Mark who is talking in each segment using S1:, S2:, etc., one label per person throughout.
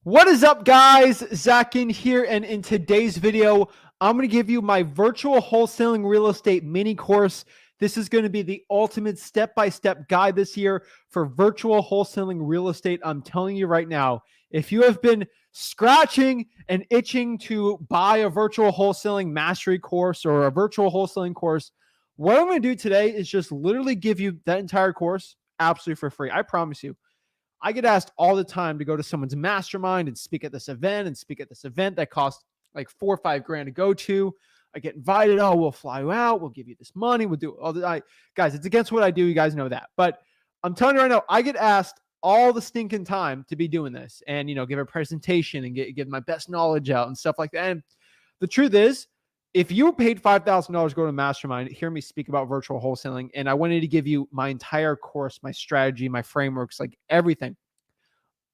S1: What is up, guys? Zach Ginn here, and in today's video, I'm going to give you my virtual wholesaling real estate mini course. This is going to be the ultimate step-by-step guide this year for virtual wholesaling real estate. I'm telling you right now, if you have been scratching and itching to buy a virtual wholesaling mastery course or a virtual wholesaling course, what I'm going to do today is just literally give you that entire course absolutely for free. I promise you. I get asked all the time to go to someone's mastermind and speak at this event that costs like $4 or $5 to go to. I get invited. Oh, we'll fly you out. We'll give you this money. We'll do all the guys. It's against what I do. You guys know that. But I'm telling you right now, I get asked all the stinking time to be doing this and give a presentation and give my best knowledge out and stuff like that. And the truth is, if you paid $5,000 to go to Mastermind, hear me speak about virtual wholesaling, and I wanted to give you my entire course, my strategy, my frameworks, like everything,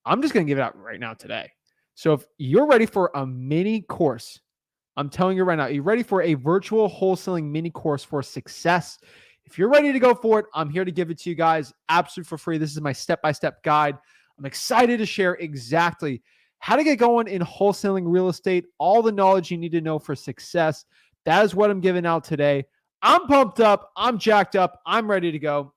S1: I'm just going to give it out right now today. So if you're ready for a mini course, I'm telling you right now, you're ready for a virtual wholesaling mini course for success. If you're ready to go for it, I'm here to give it to you guys absolutely for free. This is my step-by-step guide. I'm excited to share exactly how to get going in wholesaling real estate, all the knowledge you need to know for success. That is what I'm giving out today. I'm pumped up. I'm jacked up. I'm ready to go.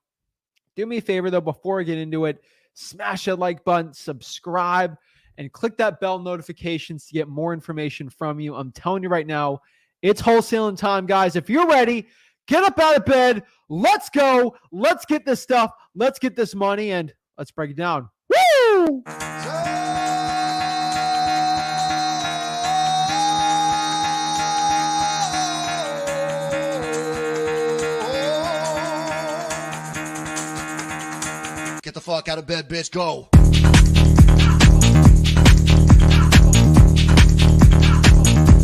S1: Do me a favor, though, before I get into it, smash that like button, subscribe, and click that bell notifications to get more information from you. I'm telling you right now, it's wholesaling time, guys. If you're ready, get up out of bed. Let's go. Let's get this stuff. Let's get this money, and let's break it down. Woo!
S2: Get the fuck out of bed, bitch. Go.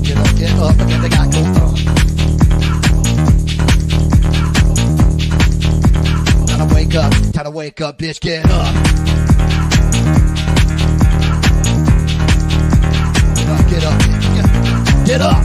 S2: Get up, and the guy go. Time to wake up, bitch. Get up. Get up. Get up.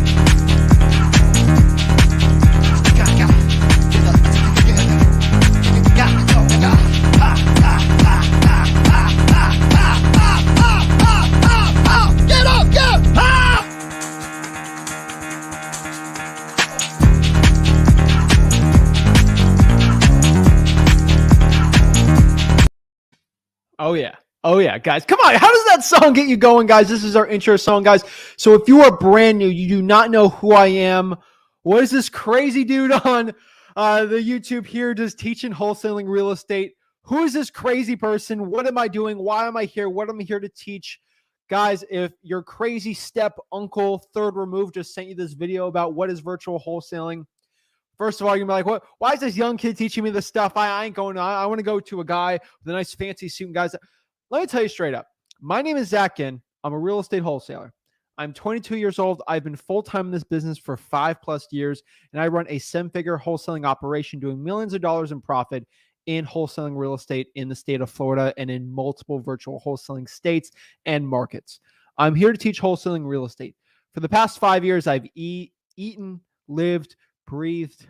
S1: Oh yeah, guys. Come on. How does that song get you going, guys? This is our intro song, guys. So if you are brand new, you do not know who I am. What is this crazy dude on the YouTube here just teaching wholesaling real estate? Who is this crazy person? What am I doing? Why am I here? What am I here to teach? Guys, if your crazy step uncle, third removed, just sent you this video about what is virtual wholesaling, first of all, you're going to be like, what? Why is this young kid teaching me this stuff? I ain't going to. I want to go to a guy with a nice fancy suit. And guys, let me tell you straight up. My name is Zach Ginn. I'm a real estate wholesaler. I'm 22 years old. I've been full-time in this business for 5+ years, and I run a 7-figure wholesaling operation doing millions of dollars in profit in wholesaling real estate in the state of Florida and in multiple virtual wholesaling states and markets. I'm here to teach wholesaling real estate. For the past 5 years, I've eaten, lived, breathed,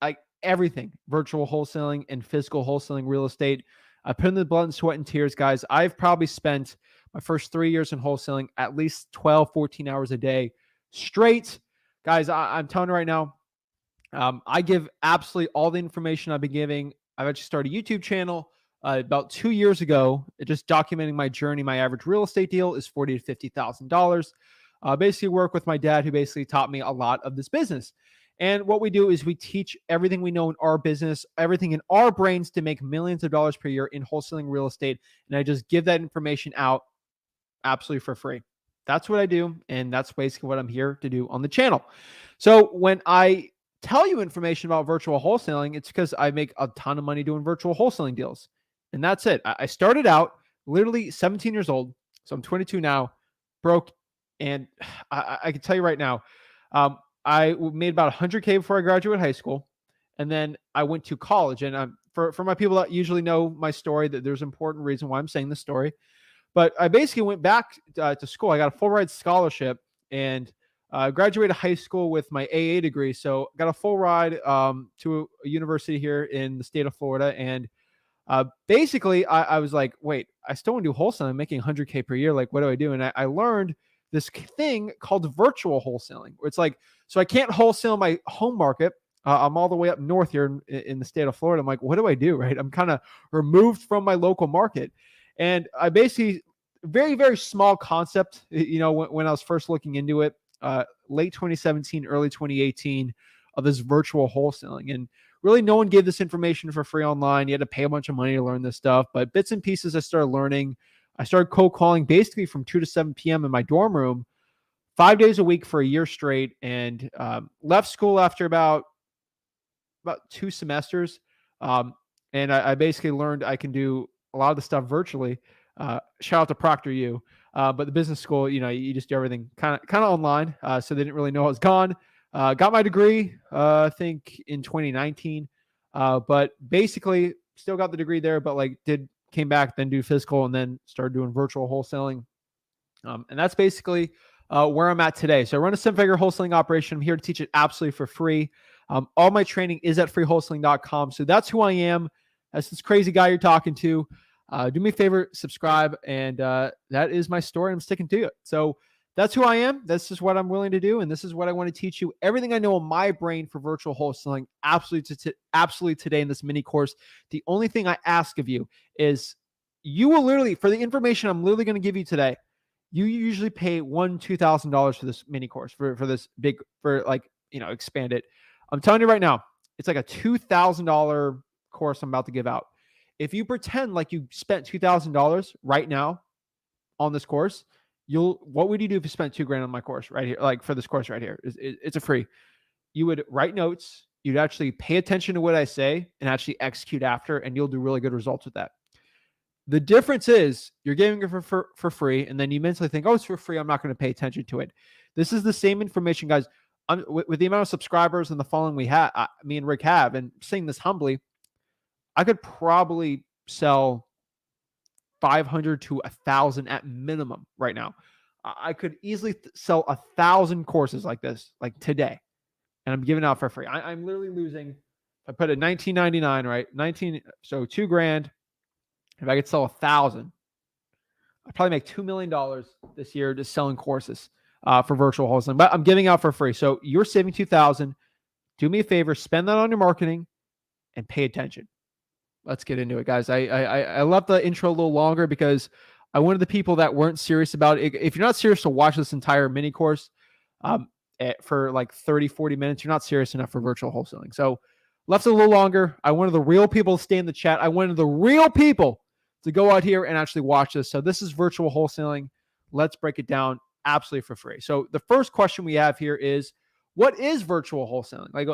S1: like everything, virtual wholesaling and physical wholesaling real estate. I put in the blood and sweat and tears, guys. I've probably spent my first 3 years in wholesaling at least 12, 14 hours a day straight. Guys, I'm telling you right now, I give absolutely all the information I've been giving. I've actually started a YouTube channel about 2 years ago, just documenting my journey. My average real estate deal is $40,000 to $50,000. Basically work with my dad, who basically taught me a lot of this business. And what we do is we teach everything we know in our business, everything in our brains to make millions of dollars per year in wholesaling real estate. And I just give that information out absolutely for free. That's what I do. And that's basically what I'm here to do on the channel. So when I tell you information about virtual wholesaling, it's because I make a ton of money doing virtual wholesaling deals. And that's it. I started out literally 17 years old. So I'm 22 now, broke. And I can tell you right now, I made about $100K before I graduated high school. And then I went to college. And for my people that usually know my story, that there's an important reason why I'm saying this story. But I basically went back to school. I got a full ride scholarship and graduated high school with my AA degree. So got a full ride to a university here in the state of Florida. And Basically, I was like, wait, I still want to do wholesaling. I'm making 100K per year. Like, what do I do? And I learned this thing called virtual wholesaling, where it's like, so I can't wholesale my home market. I'm all the way up north here in the state of Florida. I'm like, what do I do? Right. I'm kind of removed from my local market. And I basically, very, very small concept, when I was first looking into it, late 2017, early 2018, of this virtual wholesaling. And really, no one gave this information for free online. You had to pay a bunch of money to learn this stuff. But bits and pieces I started learning. I started cold calling basically from 2 to 7 p.m. in my dorm room, 5 days a week for a year straight, and left school after about 2 semesters. And I basically learned I can do a lot of the stuff virtually. Shout out to Proctor U. But the business school, you just do everything kind of online. So they didn't really know I was gone. Got my degree, I think in 2019. But basically still got the degree there, but came back, then do physical, and then started doing virtual wholesaling. And that's basically where I'm at today. So I run a 7-figure wholesaling operation. I'm here to teach it absolutely for free. All my training is at freewholesaling.com. So that's who I am. That's this crazy guy you're talking to. Do me a favor, subscribe. And that is my story. I'm sticking to it. So that's who I am. This is what I'm willing to do. And this is what I want to teach you. Everything I know in my brain for virtual wholesaling, absolutely today in this mini course. The only thing I ask of you is you will literally, for the information I'm literally going to give you today, you usually pay $1,000-$2,000 for this mini course, for this big, expand it. I'm telling you right now, it's like a $2,000 course I'm about to give out. If you pretend like you spent $2,000 right now on this course, what would you do if you spent $2,000 on my course right here? Like for this course right here, it's a free. You would write notes. You'd actually pay attention to what I say and actually execute after, and you'll do really good results with that. The difference is you're giving it for free, and then you mentally think, oh, it's for free, I'm not going to pay attention to it. This is the same information, guys. With the amount of subscribers and the following me and Rick have, and saying this humbly, I could probably sell 500 to 1,000 at minimum right now. I could easily sell 1,000 courses like this, like today, and I'm giving out for free. I'm literally losing. If I put it $19.99, right? So $2,000. If I could sell 1,000, I'd probably make $2 million this year just selling courses for virtual wholesaling. But I'm giving out for free. So you're saving 2,000. Do me a favor, spend that on your marketing and pay attention. Let's get into it, guys. I left the intro a little longer because I wanted the people that weren't serious about it. If you're not serious to watch this entire mini course for like 30, 40 minutes, you're not serious enough for virtual wholesaling. So left it a little longer. I wanted the real people to stay in the chat. I wanted the real people to go out here and actually watch this. So this is virtual wholesaling. Let's break it down absolutely for free. So the first question we have here is, what is virtual wholesaling? Like,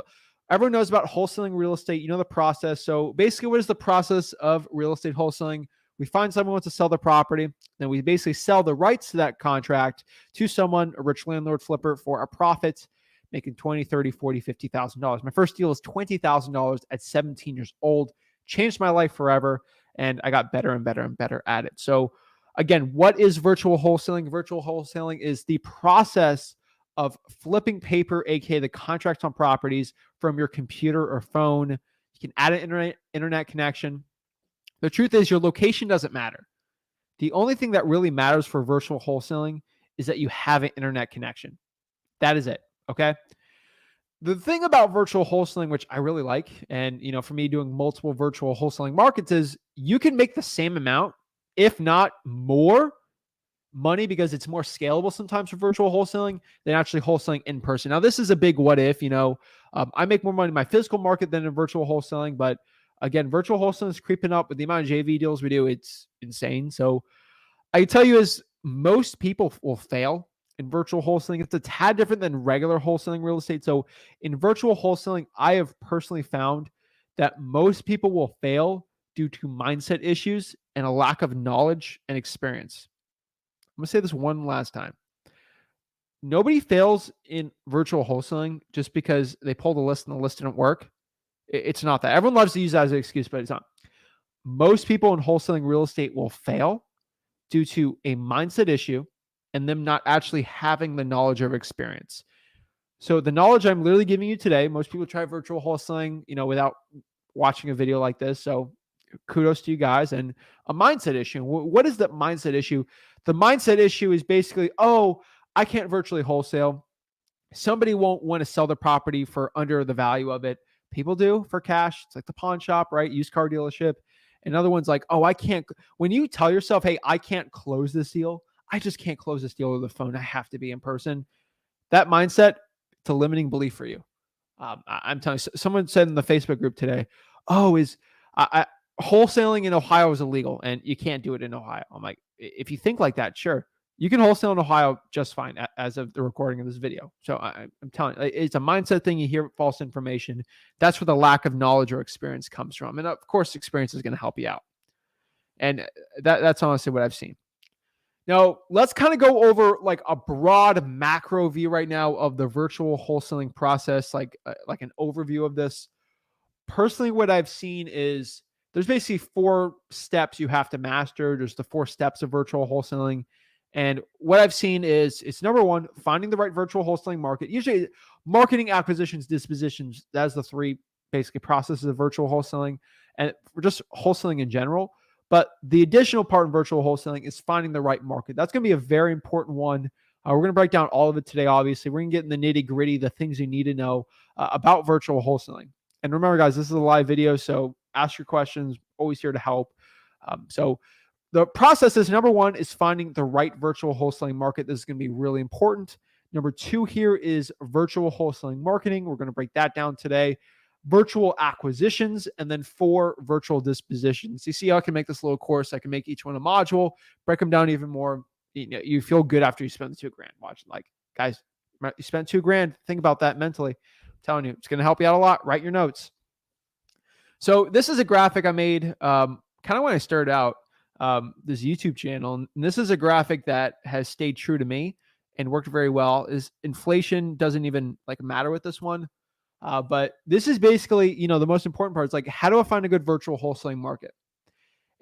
S1: everyone knows about wholesaling real estate. You know the process. So basically, what is the process of real estate wholesaling? We find someone who wants to sell their property. Then we basically sell the rights to that contract to someone, a rich landlord flipper, for a profit, making $20,000, $30,000, $40,000, $50,000. My first deal is $20,000 at 17 years old. Changed my life forever. And I got better and better and better at it. So again, what is virtual wholesaling? Virtual wholesaling is the process of flipping paper, aka the contracts on properties, from your computer or phone. You can add an internet connection. The truth is, your location doesn't matter. The only thing that really matters for virtual wholesaling is that you have an internet connection. That is it. Okay. The thing about virtual wholesaling, which I really like, and for me doing multiple virtual wholesaling markets, is you can make the same amount, if not more, money, because it's more scalable sometimes for virtual wholesaling than actually wholesaling in person. Now, this is a big what if. I make more money in my physical market than in virtual wholesaling, but again, virtual wholesaling is creeping up with the amount of JV deals we do. It's insane. So I can tell you is most people will fail in virtual wholesaling. It's a tad different than regular wholesaling real estate. So in virtual wholesaling, I have personally found that most people will fail due to mindset issues and a lack of knowledge and experience. I'm going to say this one last time. Nobody fails in virtual wholesaling just because they pulled a list and the list didn't work. It's not that. Everyone loves to use that as an excuse, but it's not. Most people in wholesaling real estate will fail due to a mindset issue and them not actually having the knowledge or experience. So the knowledge I'm literally giving you today, most people try virtual wholesaling, without watching a video like this. So kudos to you guys. And a mindset issue. What is the mindset issue? The mindset issue is basically, oh, I can't virtually wholesale. Somebody won't want to sell the property for under the value of it. People do for cash. It's like the pawn shop, right? Used car dealership. Another one's like, oh, I can't. When you tell yourself, hey, I can't close this deal, I just can't close this deal over the phone. I have to be in person. That mindset, it's a limiting belief for you. I'm telling you, someone said in the Facebook group today, oh, wholesaling in Ohio is illegal and you can't do it in Ohio. I'm like, if you think like that, sure. You can wholesale in Ohio just fine as of the recording of this video. So I'm telling you, it's a mindset thing. You hear false information. That's where the lack of knowledge or experience comes from. And of course, experience is going to help you out. And that's honestly what I've seen. Now, let's kind of go over like a broad macro view right now of the virtual wholesaling process, like an overview of this. Personally, what I've seen is there's basically 4 steps you have to master. There's the 4 steps of virtual wholesaling. And what I've seen is it's number 1, finding the right virtual wholesaling market. Usually marketing, acquisitions, dispositions, that's the 3 basically processes of virtual wholesaling and just wholesaling in general. But the additional part in virtual wholesaling is finding the right market. That's going to be a very important one. We're going to break down all of it today, obviously. We're going to get in the nitty gritty, the things you need to know about virtual wholesaling. And remember, guys, this is a live video, so ask your questions. Always here to help. So the process is, number 1 is finding the right virtual wholesaling market. This is going to be really important. Number 2 here is virtual wholesaling marketing. We're going to break that down today. Virtual acquisitions, and then 4 virtual dispositions. You see how I can make this little course? I can make each one a module, break them down even more. You feel good after you spend the $2,000. Watch, like, guys, you spent $2,000. Think about that mentally. I'm telling you, it's going to help you out a lot. Write your notes. So this is a graphic I made kind of when I started out this YouTube channel. And this is a graphic that has stayed true to me and worked very well. Is inflation doesn't even like matter with this one. But this is basically, the most important part is like, how do I find a good virtual wholesaling market?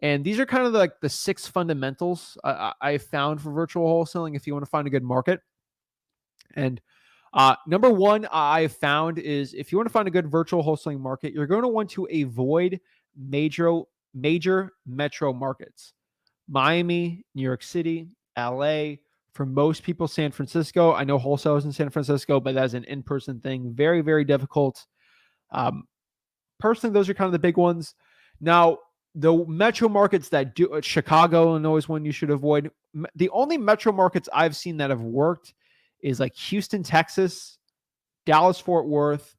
S1: And these are kind of like the 6 fundamentals I found for virtual wholesaling if you want to find a good market. And number 1 I found is if you want to find a good virtual wholesaling market, you're going to want to avoid major metro markets. Miami, New York City, LA, for most people, San Francisco. I know wholesalers in San Francisco, but that's an in-person thing. Very, very difficult. Personally, those are kind of the big ones. Now, the metro markets that do, Chicago, Illinois is one you should avoid. The only metro markets I've seen that have worked is like Houston, Texas, Dallas, Fort Worth,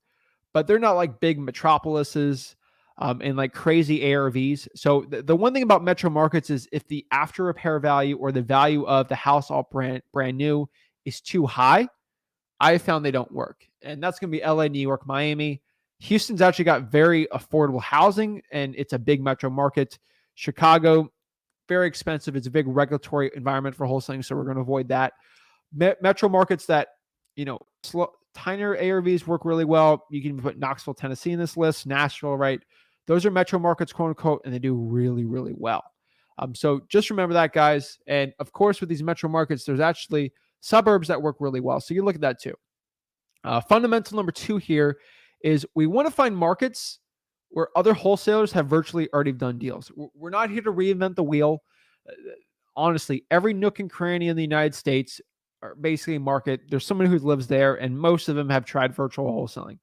S1: but they're not like big metropolises and like crazy ARVs. So the one thing about metro markets is if the after repair value or the value of the house all brand new is too high, I found they don't work. And that's going to be LA, New York, Miami. Houston's actually got very affordable housing and it's a big metro market. Chicago, very expensive. It's a big regulatory environment for wholesaling, so we're going to avoid that. Metro markets that, tinier ARVs work really well. You can put Knoxville, Tennessee in this list, Nashville, right? Those are metro markets, quote unquote, and they do really, really well. So just remember that, guys. And of course, with these metro markets, there's actually suburbs that work really well. So you look at that too. Fundamental number 2 here is we want to find markets where other wholesalers have virtually already done deals. We're not here to reinvent the wheel. Honestly, every nook and cranny in the United States are basically a market. There's someone who lives there, and most of them have tried virtual wholesaling.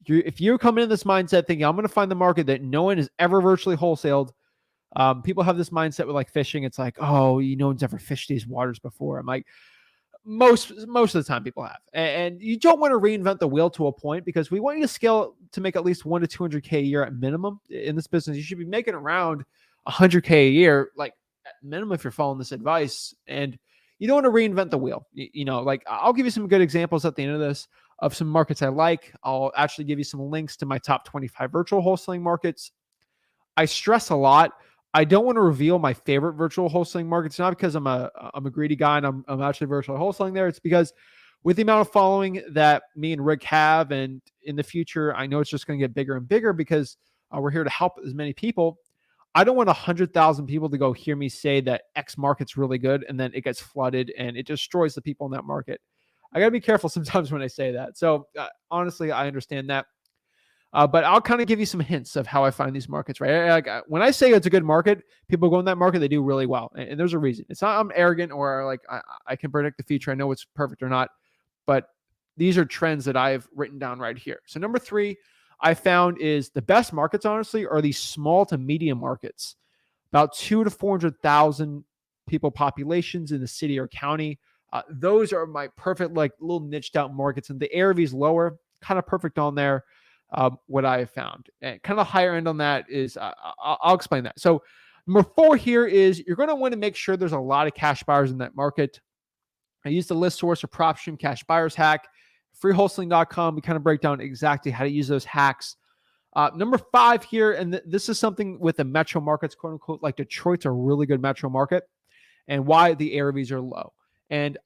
S1: If you're coming in this mindset thinking, I'm going to find the market that no one has ever virtually wholesaled, people have this mindset with like fishing. It's like, oh, no one's ever fished these waters before. I'm like, most of the time people have. And you don't want to reinvent the wheel to a point, because we want you to scale to make at least 1 to 200K a year at minimum in this business. You should be making around 100K a year, like at minimum, if you're following this advice. And you don't want to reinvent the wheel. Like I'll give you some good examples at the end of this of some markets I like. I'll actually give you some links to my top 25 virtual wholesaling markets. I stress a lot, I don't want to reveal my favorite virtual wholesaling markets, not because I'm a greedy guy and I'm actually virtual wholesaling there. It's because with the amount of following that me and Rick have, and in the future, I know it's just going to get bigger and bigger because we're here to help as many people. I don't want 100,000 people to go hear me say that X market's really good, and then it gets flooded and it destroys the people in that market. I got to be careful sometimes when I say that. So honestly, I understand that. But I'll kind of give you some hints of how I find these markets, right? When I say it's a good market, people go in that market, they do really well. And there's a reason. It's not I'm arrogant or like I can predict the future. I know what's perfect or not. But these are trends that I've written down right here. So number 3 I found is the best markets, honestly, are these small to medium markets. About 2 to 400,000 people populations in the city or county. Those are my perfect, like little niched out markets. And the ARV is lower, kind of perfect on there. What I have found, and kind of higher end on that is I'll explain that. So number 4 here is you're going to want to make sure there's a lot of cash buyers in that market. I use the list source of PropStream Cash Buyers Hack, freewholesaling.com. We kind of break down exactly how to use those hacks. Number 5 here, and this is something with the metro markets, quote unquote, like Detroit's a really good metro market, and why the ARVs are low. And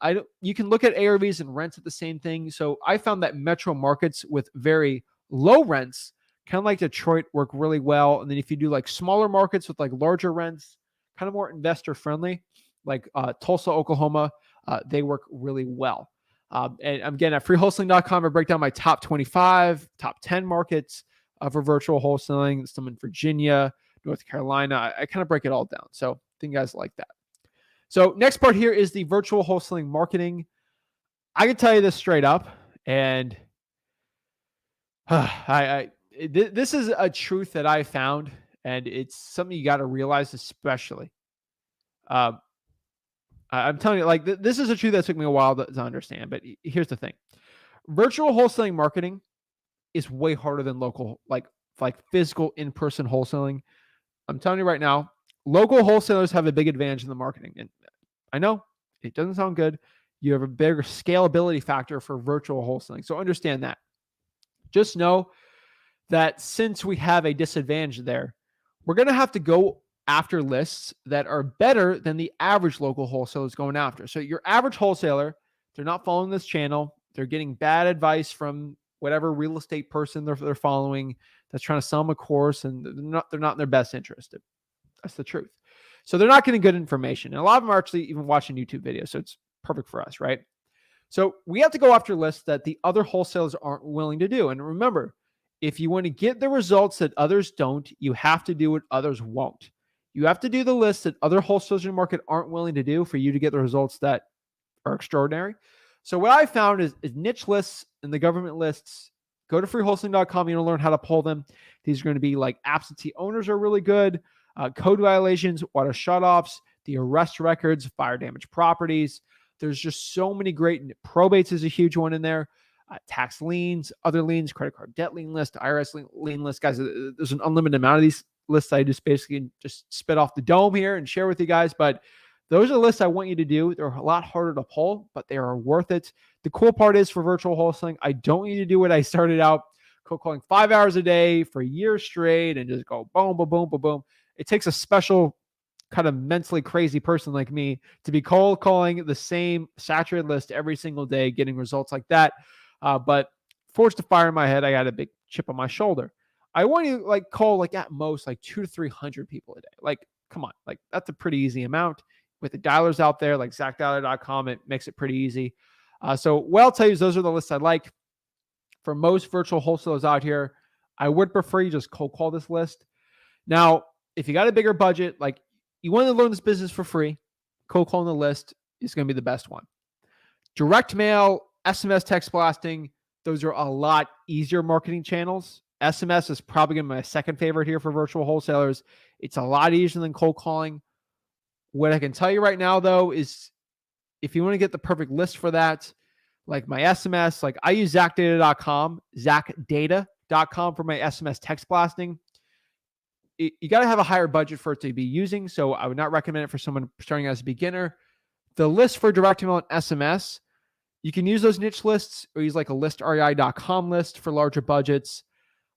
S1: you can look at ARVs and rents at the same thing. So I found that metro markets with very low rents, kind of like Detroit, work really well. And then if you do like smaller markets with like larger rents, kind of more investor friendly, like Tulsa, Oklahoma, they work really well. And again, at freewholesaling.com, I break down my top 25, top 10 markets for virtual wholesaling, some in Virginia, North Carolina. I kind of break it all down. So I think you guys like that. So next part here is the virtual wholesaling marketing. I can tell you this straight up, and this is a truth that I found, and it's something you got to realize, especially. I'm telling you, like this is a truth that took me a while to understand. But here's the thing: virtual wholesaling marketing is way harder than local, like physical in-person wholesaling. I'm telling you right now, local wholesalers have a big advantage in the marketing. And I know it doesn't sound good. You have a bigger scalability factor for virtual wholesaling. So understand that. Just know that since we have a disadvantage there, we're going to have to go after lists that are better than the average local wholesaler is going after. So your average wholesaler, they're not following this channel. They're getting bad advice from whatever real estate person they're following that's trying to sell them a course, and they're not in their best interest. That's the truth. So they're not getting good information. And a lot of them are actually even watching YouTube videos. So it's perfect for us, right? So we have to go after lists that the other wholesalers aren't willing to do. And remember, if you want to get the results that others don't, you have to do what others won't. You have to do the lists that other wholesalers in the market aren't willing to do for you to get the results that are extraordinary. So what I found is niche lists and the government lists. Go to freewholesaling.com. You'll learn how to pull them. These are going to be like absentee owners are really good. Code violations, water shutoffs, the arrest records, fire damage properties. There's just so many great. Probates is a huge one in there. Tax liens, other liens, credit card debt lien list, IRS lien list. Guys, there's an unlimited amount of these lists. I just basically just spit off the dome here and share with you guys. But those are the lists I want you to do. They're a lot harder to pull, but they are worth it. The cool part is for virtual wholesaling, I don't need to do what I started out cold calling 5 hours a day for a year straight and just go boom, boom, boom, boom, boom. It takes a special kind of mentally crazy person like me to be cold calling the same saturated list every single day, getting results like that. But forced to fire in my head, I got a big chip on my shoulder. I want you to like call like at most like 200 to 300 people a day. Like, come on, like that's a pretty easy amount. With the dialers out there, like ZachDialer.com, it makes it pretty easy. So what I'll tell you is those are the lists I like. For most virtual wholesalers out here, I would prefer you just cold call this list. Now, if you got a bigger budget, like you want to learn this business for free, cold calling the list is going to be the best one. Direct mail, SMS text blasting, those are a lot easier marketing channels. SMS is probably going to be my second favorite here for virtual wholesalers. It's a lot easier than cold calling. What I can tell you right now, though, is if you want to get the perfect list for that, like my SMS, like I use ZachData.com, ZachData.com for my SMS text blasting. You got to have a higher budget for it to be using, so I would not recommend it for someone starting as a beginner. The list for direct email and SMS, you can use those niche lists or use like a listrei.com list for larger budgets.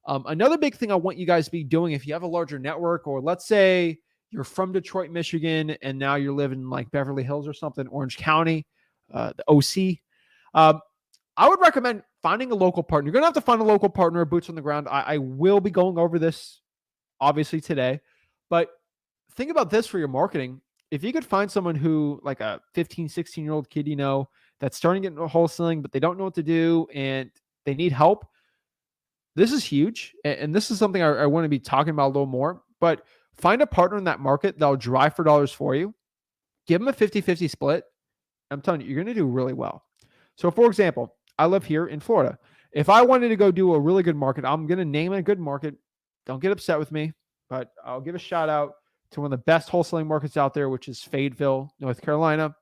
S1: Another big thing I want you guys to be doing if you have a larger network, or let's say you're from Detroit, Michigan, and now you're living in like Beverly Hills or something, Orange County, the OC. I would recommend finding a local partner. You're going to have to find a local partner, boots on the ground. I will be going over this obviously today, but think about this for your marketing. If you could find someone who like a 15, 16-year-old kid, you know, that's starting to get into wholesaling, but they don't know what to do and they need help. this is huge. And this is something I want to be talking about a little more, but find a partner in that market that'll drive for dollars for you. Give them a 50-50 split. I'm telling you, you're going to do really well. So for example, I live here in Florida. If I wanted to go do a really good market, I'm going to name a good market. Don't get upset with me, but I'll give a shout out to one of the best wholesaling markets out there, which is Fayetteville, North Carolina.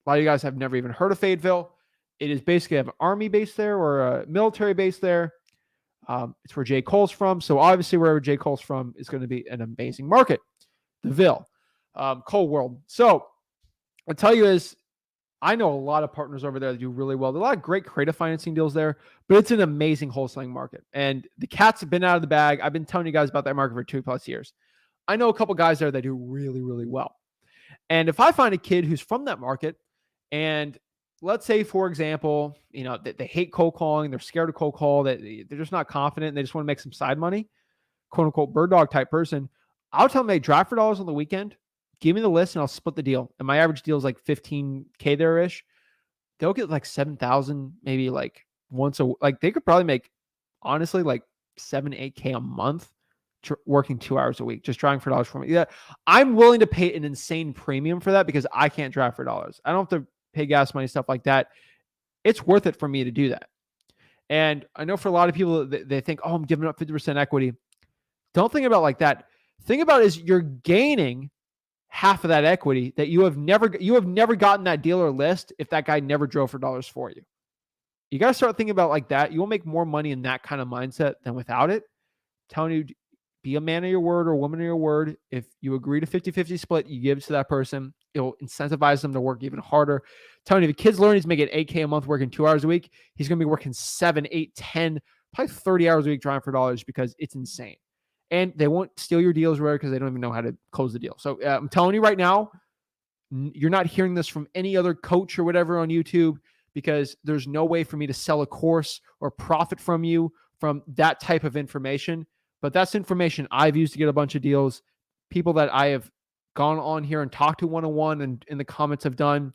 S1: A lot of you guys have never even heard of Fayetteville. It is basically an army base there or a military base there. It's where J. Cole's from. So obviously wherever J. Cole's from is going to be an amazing market. The Ville, Cole World. So I'll tell you is, I know a lot of partners over there that do really well. There are a lot of great creative financing deals there, but it's an amazing wholesaling market. And the cat's been out of the bag. I've been telling you guys about that market for 2+ years. I know a couple guys there that do really, really well. And if I find a kid who's from that market, and let's say, for example, they hate cold calling, they're scared of cold call, that they're just not confident, and they just want to make some side money, quote unquote bird dog type person, I'll tell them they drive for dollars on the weekend. Give me the list and I'll split the deal. And my average deal is like $15K there-ish. They'll get like 7,000, maybe like once they could probably make, honestly, like 7-8K a month working 2 hours a week, just driving for dollars for me. Yeah, I'm willing to pay an insane premium for that because I can't drive for dollars. I don't have to pay gas money, stuff like that. It's worth it for me to do that. And I know for a lot of people, they think, oh, I'm giving up 50% equity. Don't think about it like that. Think about it as you're gaining half of that equity that you have never gotten that dealer list if that guy never drove for dollars for you. You got to start thinking about it like that. You will make more money in that kind of mindset than without it. I'm telling you, be a man of your word or a woman of your word. If you agree to 50-50 split, you give it to that person. It'll incentivize them to work even harder. I'm telling you, if a kid's learning he's making $8K a month working 2 hours a week, he's going to be working 7, 8, 10, probably 30 hours a week driving for dollars because it's insane. And they won't steal your deals rare because they don't even know how to close the deal. So I'm telling you right now, you're not hearing this from any other coach or whatever on YouTube because there's no way for me to sell a course or profit from you from that type of information. But that's information I've used to get a bunch of deals. People that I have gone on here and talked to one-on-one and in the comments have done.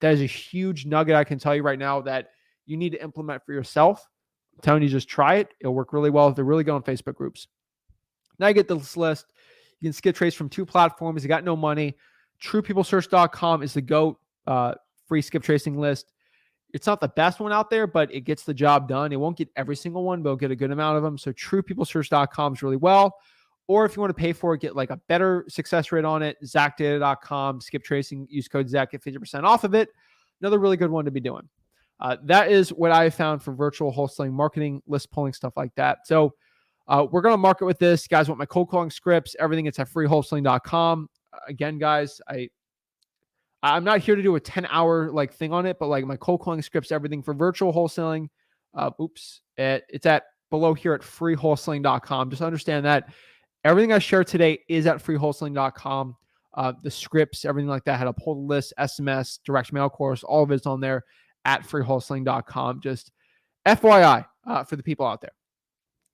S1: That is a huge nugget I can tell you right now that you need to implement for yourself. I'm telling you, just try it. It'll work really well if they're really good on Facebook groups. Now you get this list. You can skip trace from 2 platforms. You got no money. TruePeopleSearch.com is the GOAT free skip tracing list. It's not the best one out there, but it gets the job done. It won't get every single one, but it'll get a good amount of them. So TruePeopleSearch.com is really well. Or if you want to pay for it, get like a better success rate on it, ZachData.com, skip tracing, use code Zach, get 50% off of it. Another really good one to be doing. That is what I found for virtual wholesaling, marketing, list pulling, stuff like that. So we're going to market with this. You guys want my cold calling scripts, everything. It's at freewholesaling.com. Again, guys, I'm not here to do a 10-hour thing on it, but like my cold calling scripts, everything for virtual wholesaling. It's at below here at freewholesaling.com. Just understand that everything I share today is at freewholesaling.com. The scripts, everything like that, how to pull the list, SMS, direct mail course, all of it's on there at freewholesaling.com. Just FYI for the people out there.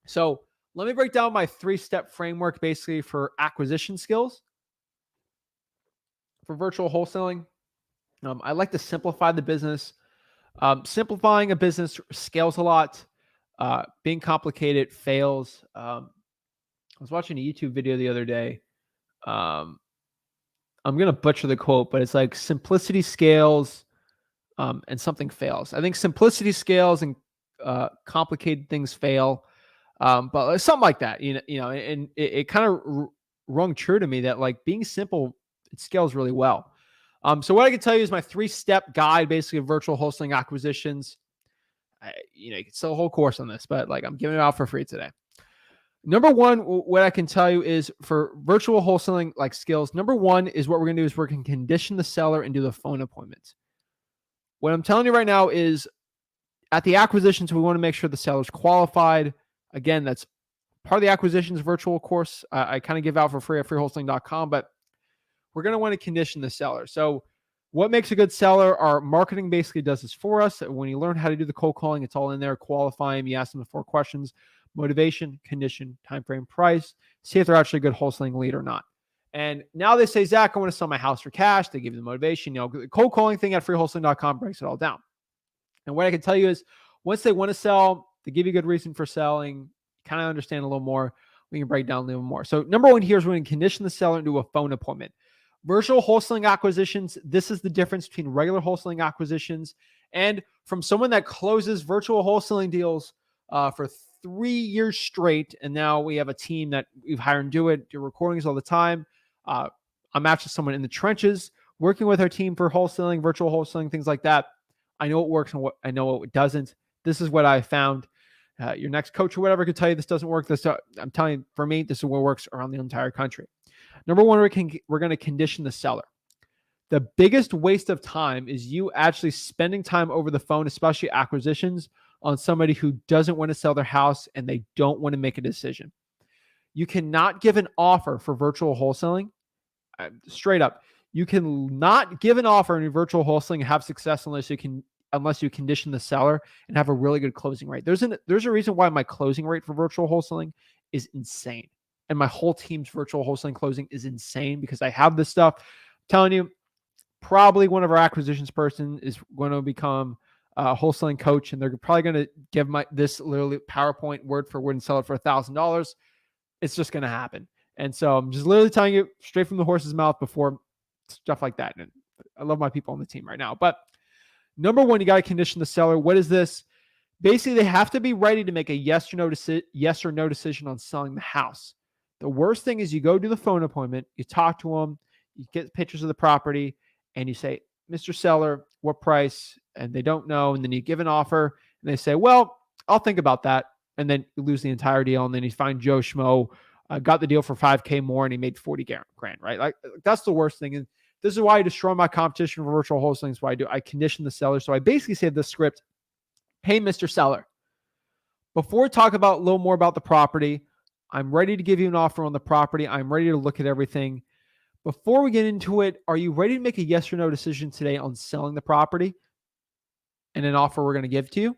S1: So let me break down my 3-step framework basically for acquisition skills for virtual wholesaling. I like to simplify the business. Simplifying a business scales a lot. Being complicated fails. I was watching a YouTube video the other day. I'm going to butcher the quote, but it's like simplicity scales and something fails. I think simplicity scales and complicated things fail. But something like that, and it kind of rung true to me that like being simple, it scales really well. So what I can tell you is my 3-step guide, basically of virtual wholesaling acquisitions. You can sell a whole course on this, but like I'm giving it out for free today. Number one, what I can tell you is for virtual wholesaling skills, number one is what we're going to do is we're going to condition the seller and do the phone appointments. What I'm telling you right now is at the acquisitions, we want to make sure the seller's qualified. Again, that's part of the acquisitions virtual course. I kind of give out for free at freewholesaling.com, but we're going to want to condition the seller. So what makes a good seller? Our marketing basically does this for us. When you learn how to do the cold calling, it's all in there. Qualify them. You ask them the 4 questions: motivation, condition, time frame, price. See if they're actually a good wholesaling lead or not. And now they say, Zach, I want to sell my house for cash. They give you the motivation. The cold calling thing at freewholesaling.com breaks it all down. And what I can tell you is once they want to sell, they give you a good reason for selling. kind of understand a little more. We can break down a little more. So number one here is we're going to condition the seller into a phone appointment. Virtual wholesaling acquisitions, this is the difference between regular wholesaling acquisitions and from someone that closes virtual wholesaling deals for 3 years straight. And now we have a team that we've hired and do recordings all the time. I'm actually someone in the trenches working with our team for wholesaling, virtual wholesaling, things like that. I know what works and what I know what doesn't. This is what I found. Your next coach or whatever could tell you this doesn't work. I'm telling you, for me, this is what works around the entire country. Number one, we're going to condition the seller. The biggest waste of time is you actually spending time over the phone, especially acquisitions, on somebody who doesn't want to sell their house and they don't want to make a decision. You cannot give an offer for virtual wholesaling. Straight up, you can not give an offer in virtual wholesaling and have success unless you condition the seller and have a really good closing rate. There's a reason why my closing rate for virtual wholesaling is insane. And my whole team's virtual wholesaling closing is insane because I have this stuff. I'm telling you, probably one of our acquisitions person is going to become a wholesaling coach, and they're probably going to give this literally PowerPoint word for word and sell it for $1,000. It's just going to happen. And so I'm just literally telling you straight from the horse's mouth before stuff like that. And I love my people on the team right now. But number one, you got to condition the seller. What is this? Basically, they have to be ready to make a yes or no decision on selling the house. The worst thing is you go do the phone appointment, you talk to them, you get pictures of the property, and you say, Mr. Seller, what price? And they don't know. And then you give an offer and they say, well, I'll think about that. And then you lose the entire deal. And then you find Joe Schmo got the deal for $5,000 more and he made 40 grand, right? Like that's the worst thing. And this is why I destroy my competition for virtual wholesaling. Is why I condition the seller. So I basically say this script, hey, Mr. Seller, before we talk about a little more about the property, I'm ready to give you an offer on the property. I'm ready to look at everything. Before we get into it, are you ready to make a yes or no decision today on selling the property and an offer we're going to give to you?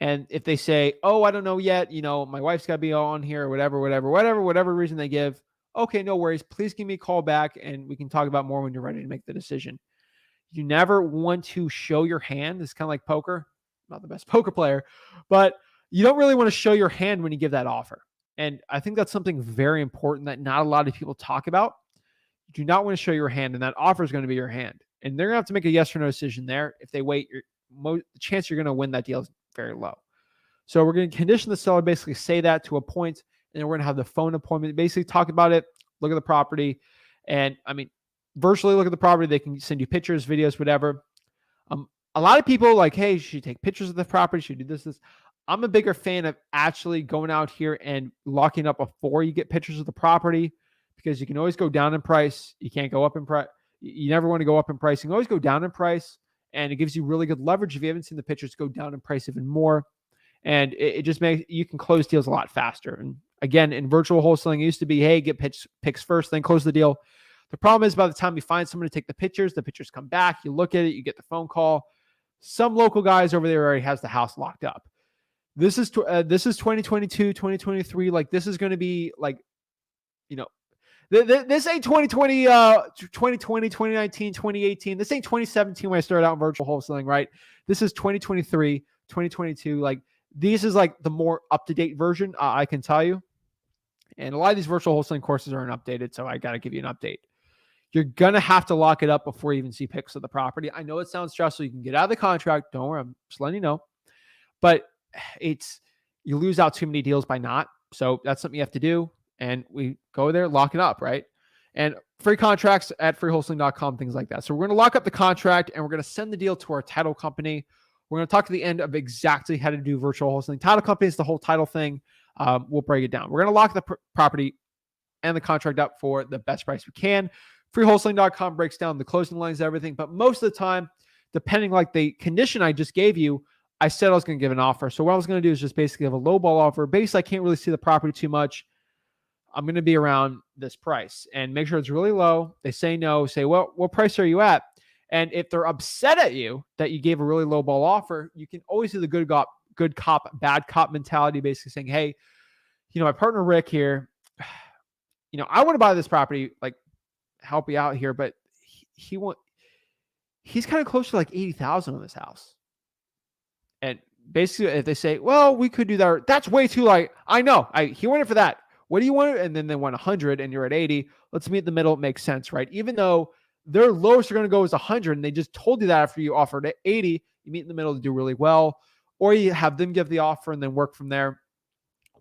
S1: And if they say, oh, I don't know yet, my wife's got to be on here or whatever reason they give, okay, no worries. Please give me a call back and we can talk about more when you're ready to make the decision. You never want to show your hand. It's kind of like poker. I'm not the best poker player, but you don't really want to show your hand when you give that offer. And I think that's something very important that not a lot of people talk about. You do not want to show your hand, and that offer is going to be your hand. And they're going to have to make a yes or no decision there. If they wait, the chance you're going to win that deal is very low. So we're going to condition the seller, basically say that to a point, and then we're going to have the phone appointment, basically talk about it, look at the property. And virtually look at the property. They can send you pictures, videos, whatever. A lot of people like, hey, should you take pictures of the property? Should you do this? I'm a bigger fan of actually going out here and locking up before you get pictures of the property, because you can always go down in price. You can't go up in price. You never want to go up in price. You can always go down in price, and it gives you really good leverage. If you haven't seen the pictures, go down in price even more. And it just makes you can close deals a lot faster. And again, in virtual wholesaling, it used to be, hey, get picks first, then close the deal. The problem is by the time you find someone to take the pictures come back, you look at it, you get the phone call. Some local guys over there already has the house locked up. This is 2022, 2023. Like this is going to be like, this ain't 2020, 2019, 2018. This ain't 2017 when I started out in virtual wholesaling, right? This is 2023, 2022. Like this is like the more up-to-date version, I can tell you. And a lot of these virtual wholesaling courses aren't updated, so I got to give you an update. You're going to have to lock it up before you even see pics of the property. I know it sounds stressful. You can get out of the contract. Don't worry. I'm just letting you know. But you lose out too many deals by not. So that's something you have to do. And we go there, lock it up, right? And free contracts at freewholesaling.com, things like that. So we're going to lock up the contract and we're going to send the deal to our title company. We're going to talk to the end of exactly how to do virtual wholesaling. Title company is the whole title thing. We'll break it down. We're going to lock the property and the contract up for the best price we can. Freewholesaling.com breaks down the closing lines, everything. But most of the time, depending like the condition I just gave you, I said I was going to give an offer. So what I was going to do is just basically have a low ball offer. Basically, I can't really see the property too much. I'm going to be around this price and make sure it's really low. They say no, say, well, what price are you at? And if they're upset at you that you gave a really low ball offer, you can always do the good cop, bad cop mentality, basically saying, hey, my partner Rick here, I want to buy this property, like help you out here, but he's kind of close to like 80,000 on this house. And basically, if they say, well, we could do that, or, that's way too light. I know. He went in for that. What do you want? And then they want 100 and you're at 80. Let's meet in the middle. It makes sense, right? Even though their lowest are going to go is 100 and they just told you that after you offered 80, you meet in the middle to do really well, or you have them give the offer and then work from there.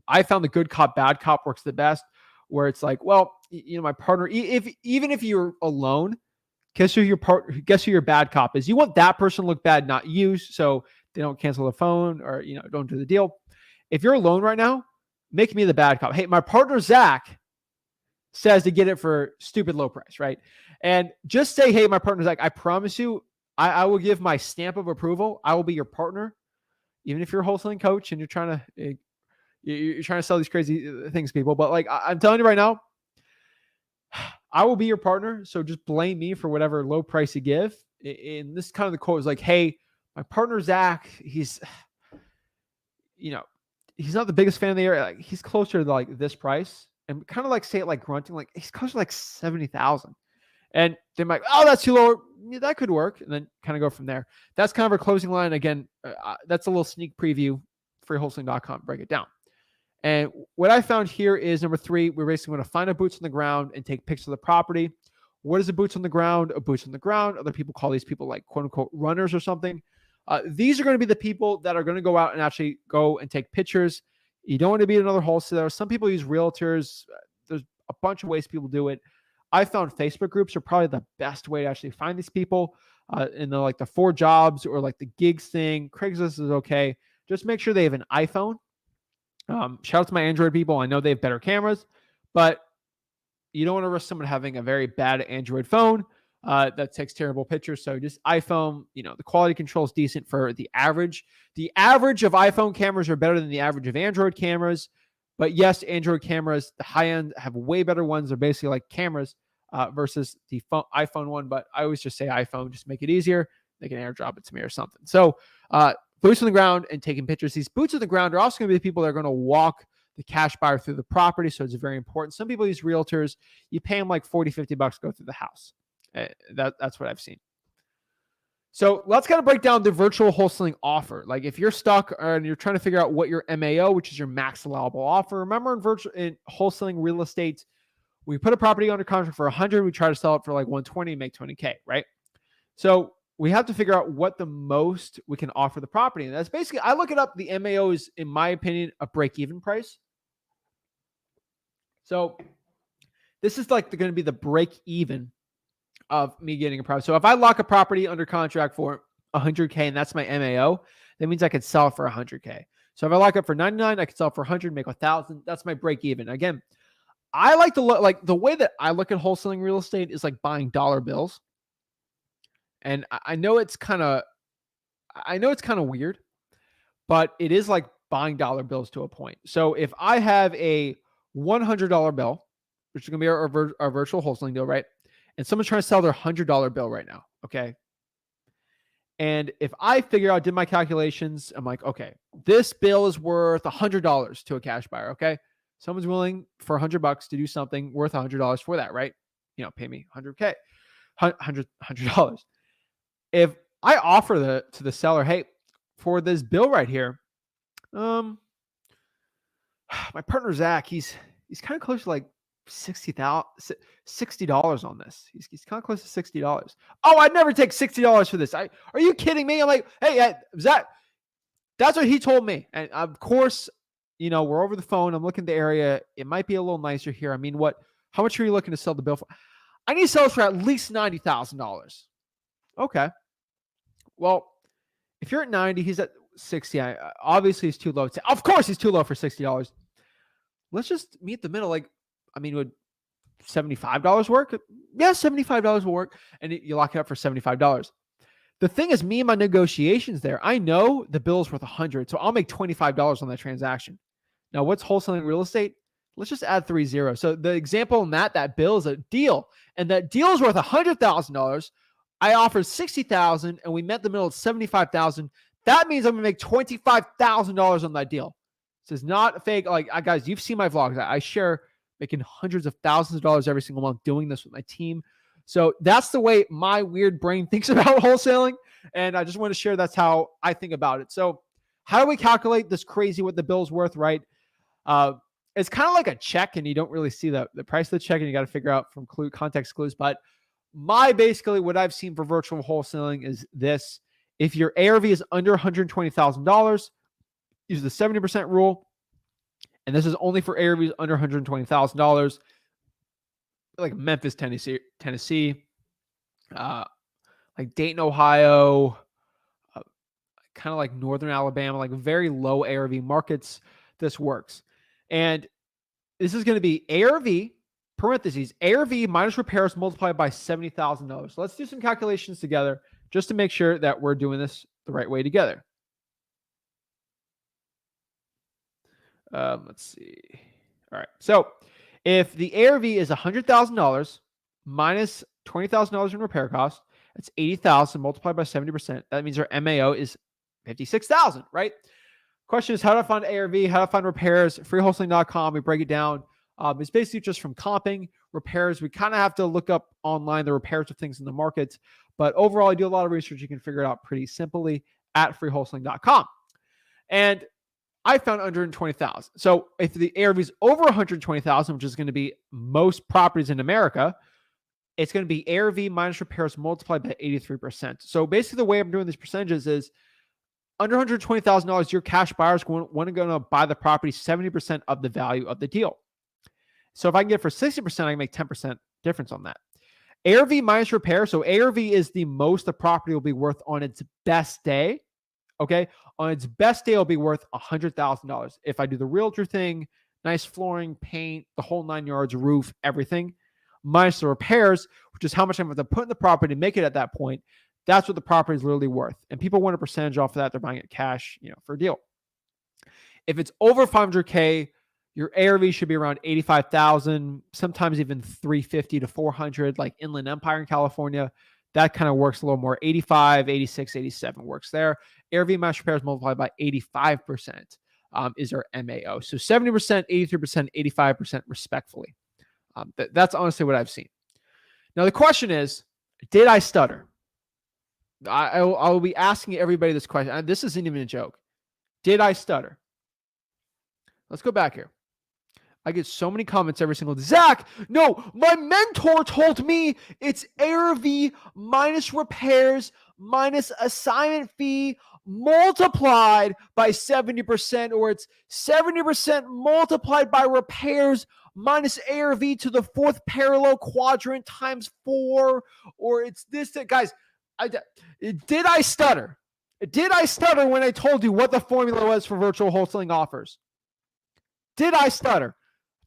S1: I found the good cop, bad cop works the best, where it's like, well, my partner, even if you're alone, guess who your bad cop is. You want that person to look bad, not you, so they don't cancel the phone or don't do the deal. If you're alone right now, make me the bad cop. Hey, my partner Zach says to get it for stupid low price, right? And just say, hey, my partner Zach, I promise you, I will give my stamp of approval. I will be your partner, even if you're a wholesaling coach and you're trying to sell these crazy things, people. But like I'm telling you right now, I will be your partner. So just blame me for whatever low price you give. And this kind of the quote is like, hey, my partner Zach, he's not the biggest fan of the area. Like, he's closer to like this price, and kind of like say it like grunting, like he's closer to like 70,000. And they might, oh, that's too low. Yeah, that could work. And then kind of go from there. That's kind of our closing line. Again, that's a little sneak preview. Freewholesaling.com. Break it down. And what I found here is number 3, we're basically going to find a boots on the ground and take pictures of the property. What is a boots on the ground? A boots on the ground. Other people call these people like quote unquote runners or something. These are going to be the people that are going to go out and actually go and take pictures. You don't want to be another wholesaler. Some people use realtors. There's a bunch of ways people do it. I found Facebook groups are probably the best way to actually find these people. In the 4 jobs or like the gigs thing. Craigslist is okay. Just make sure they have an iPhone. Shout out to my Android people. I know they have better cameras, but you don't want to risk someone having a very bad Android phone that takes terrible pictures. So just iPhone, the quality control is decent for the average. The average of iPhone cameras are better than the average of Android cameras. But yes, Android cameras, the high end, have way better ones. They're basically like cameras versus the iPhone one. But I always just say iPhone, just make it easier. They can airdrop it to me or something. So boots on the ground and taking pictures. These boots on the ground are also going to be the people that are going to walk the cash buyer through the property. So it's very important. Some people use realtors. You pay them like $40, $50 to go through the house. That's what I've seen. So let's kind of break down the virtual wholesaling offer. Like if you're stuck and you're trying to figure out what your MAO, which is your max allowable offer. Remember in wholesaling real estate, we put a property under contract for 100. We try to sell it for like 120 and make 20K, right? So we have to figure out what the most we can offer the property. And that's basically, I look it up. The MAO is, in my opinion, a break-even price. So this is like going to be the break-even of me getting a property. So if I lock a property under contract for 100K and that's my MAO, that means I could sell it for 100K. So if I lock up for 99, I could sell it for 100, make 1,000. That's my break-even. Again, I like to look, like the way that I look at wholesaling real estate is like buying dollar bills. And I know it's kind of weird, but it is like buying dollar bills to a point. So if I have a $100 bill, which is going to be our virtual wholesaling deal, right? And someone's trying to sell their $100 bill right now, okay? And if I figure out, did my calculations, I'm like, okay, this bill is worth $100 to a cash buyer, okay? Someone's willing for $100 to do something worth $100 for that, right? Pay me $100K, $100. If I offer to the seller, hey, for this bill right here, my partner Zach, he's kind of close to like $60 on this. He's kind of close to $60. Oh, I'd never take $60 for this. Are you kidding me? I'm like, hey, Zach, that's what he told me. And of course, we're over the phone. I'm looking at the area. It might be a little nicer here. I mean, how much are you looking to sell the bill for? I need to sell this for at least $90,000. Okay. Well, if you're at 90, he's at 60. Obviously, he's too low. Of course, he's too low for $60. Let's just meet the middle. Would $75 work? Yeah, $75 will work. And you lock it up for $75. The thing is, me and my negotiations there, I know the bill is worth 100, so I'll make $25 on that transaction. Now, what's wholesaling real estate? Let's just add 3 zeros. So the example in that bill is a deal, and that deal is worth $100,000. I offered $60,000 and we met the middle at $75,000. That means I'm going to make $25,000 on that deal. This is not fake. Like, guys, you've seen my vlogs. I share making hundreds of thousands of dollars every single month doing this with my team. So that's the way my weird brain thinks about wholesaling. And I just want to share that's how I think about it. So how do we calculate this crazy what the bill's worth, right? It's kind of like a check, and you don't really see the price of the check, and you got to figure out from context clues. But basically what I've seen for virtual wholesaling is this. If your ARV is under $120,000, use the 70% rule. And this is only for ARVs under $120,000, like Memphis, Tennessee, like Dayton, Ohio, kind of like Northern Alabama, like very low ARV markets. This works. And this is going to be ARV, parentheses, ARV minus repairs multiplied by $70,000. So let's do some calculations together just to make sure that we're doing this the right way together. Let's see. All right. So if the ARV is $100,000 minus $20,000 in repair cost, that's $80,000 multiplied by 70%. That means our MAO is $56,000, right? Question is, how do I find ARV? How do I find repairs? Freewholesaling.com. We break it down. It's basically just from comping repairs. We kind of have to look up online the repairs of things in the market. But overall, I do a lot of research. You can figure it out pretty simply at freewholesaling.com. And I found under 120,000. So if the ARV is over 120,000, which is going to be most properties in America, it's going to be ARV minus repairs multiplied by 83%. So basically the way I'm doing these percentages is under $120,000, your cash buyers want to buy the property 70% of the value of the deal. So if I can get it for 60%, I can make 10% difference on that. ARV minus repair. So ARV is the most the property will be worth on its best day. Okay. On its best day, it'll be worth $100,000. If I do the realtor thing, nice flooring, paint, the whole 9 yards, roof, everything, minus the repairs, which is how much I'm going to put in the property to make it at that point. That's what the property is literally worth. And people want a percentage off of that. They're buying it cash, for a deal. If it's over $500K, your ARV should be around 85,000, sometimes even 350 to 400, like Inland Empire in California. That kind of works a little more. 85, 86, 87 works there. ARV minus repairs multiplied by 85% is our MAO. So 70%, 83%, 85% respectfully. That's honestly what I've seen. Now the question is, did I stutter? I will be asking everybody this question. This isn't even a joke. Did I stutter? Let's go back here. I get so many comments every single day. Zach, no, my mentor told me it's ARV minus repairs minus assignment fee multiplied by 70%, or it's 70% multiplied by repairs minus ARV to the fourth parallel quadrant times 4, or it's this. Guys, did I stutter? Did I stutter when I told you what the formula was for virtual wholesaling offers? Did I stutter?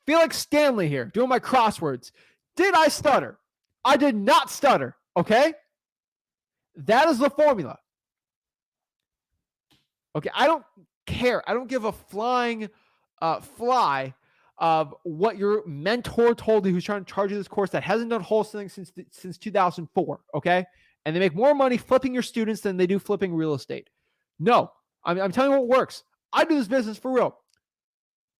S1: Felix Stanley here, doing my crosswords. Did I stutter? I did not stutter, okay? That is the formula. Okay, I don't care. I don't give a flying fly of what your mentor told you who's trying to charge you this course that hasn't done wholesaling since 2004, okay? And they make more money flipping your students than they do flipping real estate. No, I'm telling you what works. I do this business for real.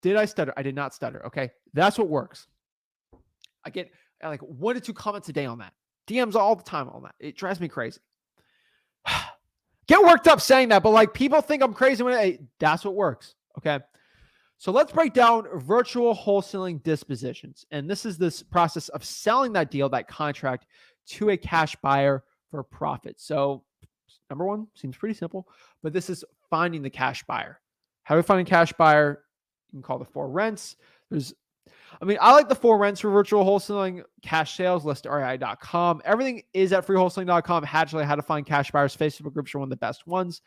S1: Did I stutter? I did not stutter. Okay. That's what works. I get like 1 to 2 comments a day on that. DMs all the time on that. It drives me crazy. Get worked up saying that, but like people think I'm crazy when that's what works. Okay. So let's break down virtual wholesaling dispositions. And this is this process of selling that deal, that contract to a cash buyer for profit. So number one seems pretty simple, but this is finding the cash buyer. How do we find a cash buyer? You can call the 4 rents. I like the 4 rents for virtual wholesaling, cash sales, list.rei.com. Everything is at freewholesaling.com. Hatchley, how to find cash buyers. Facebook groups are one of the best ones.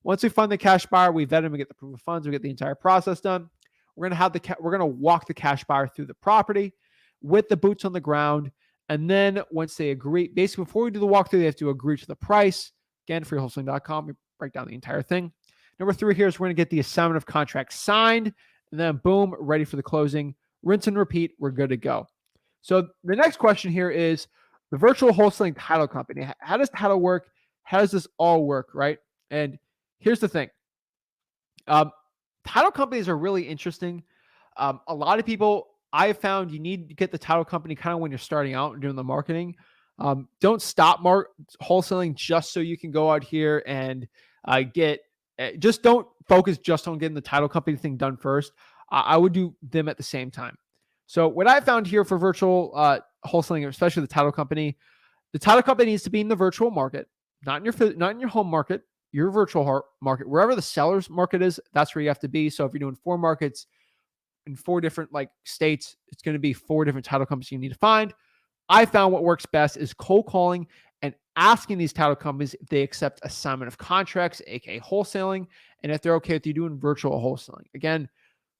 S1: Once we find the cash buyer, we vet him, we get the proof of funds, we get the entire process done. We're going to walk the cash buyer through the property with the boots on the ground. And then once they agree, basically before we do the walkthrough, they have to agree to the price. Again, freewholesaling.com. We break down the entire thing. Number 3 here is we're going to get the assignment of contract signed. And then boom, ready for the closing. Rinse and repeat. We're good to go. So the next question here is the virtual wholesaling title company. How does title work? How does this all work, right? And here's the thing. Title companies are really interesting. A lot of people, I found you need to get the title company kind of when you're starting out and doing the marketing. Don't stop wholesaling just so you can go out here and just don't focus just on getting the title company thing done first, I would do them at the same time. So what I found here for virtual wholesaling, especially the title company needs to be in the virtual market, not in your home market, your virtual market, wherever the seller's market is. That's where you have to be. So if you're doing 4 markets in 4 different like states, it's going to be 4 different title companies you need to find. I found what works best is cold calling and asking these title companies if they accept assignment of contracts, aka wholesaling, and if they're okay with you doing virtual wholesaling. Again,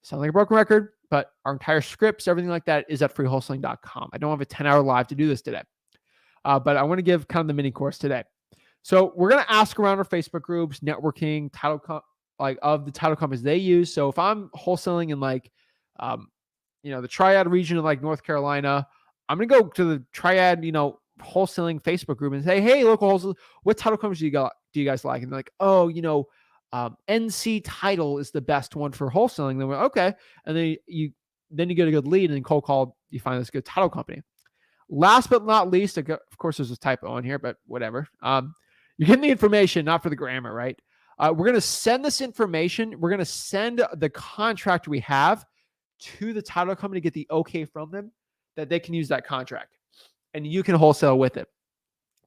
S1: sound like a broken record, but our entire scripts, everything like that is at freewholesaling.com. I don't have a 10-hour live to do this today, but I want to give kind of the mini course today. So we're going to ask around our Facebook groups, networking, of the title companies they use. So if I'm wholesaling in like, the Triad region of like North Carolina, I'm going to go to the Triad, wholesaling Facebook group and say, hey, local wholesale, what title companies do you guys like? And they're like, oh, NC Title is the best one for wholesaling. Then we're okay. And then you get a good lead, and then cold call, you find this good title company. Last but not least, of course, there's a typo in here, but whatever. You're getting the information, not for the grammar, right? We're going to send this information. We're going to send the contract we have to the title company to get the okay from them that they can use that contract, and you can wholesale with it.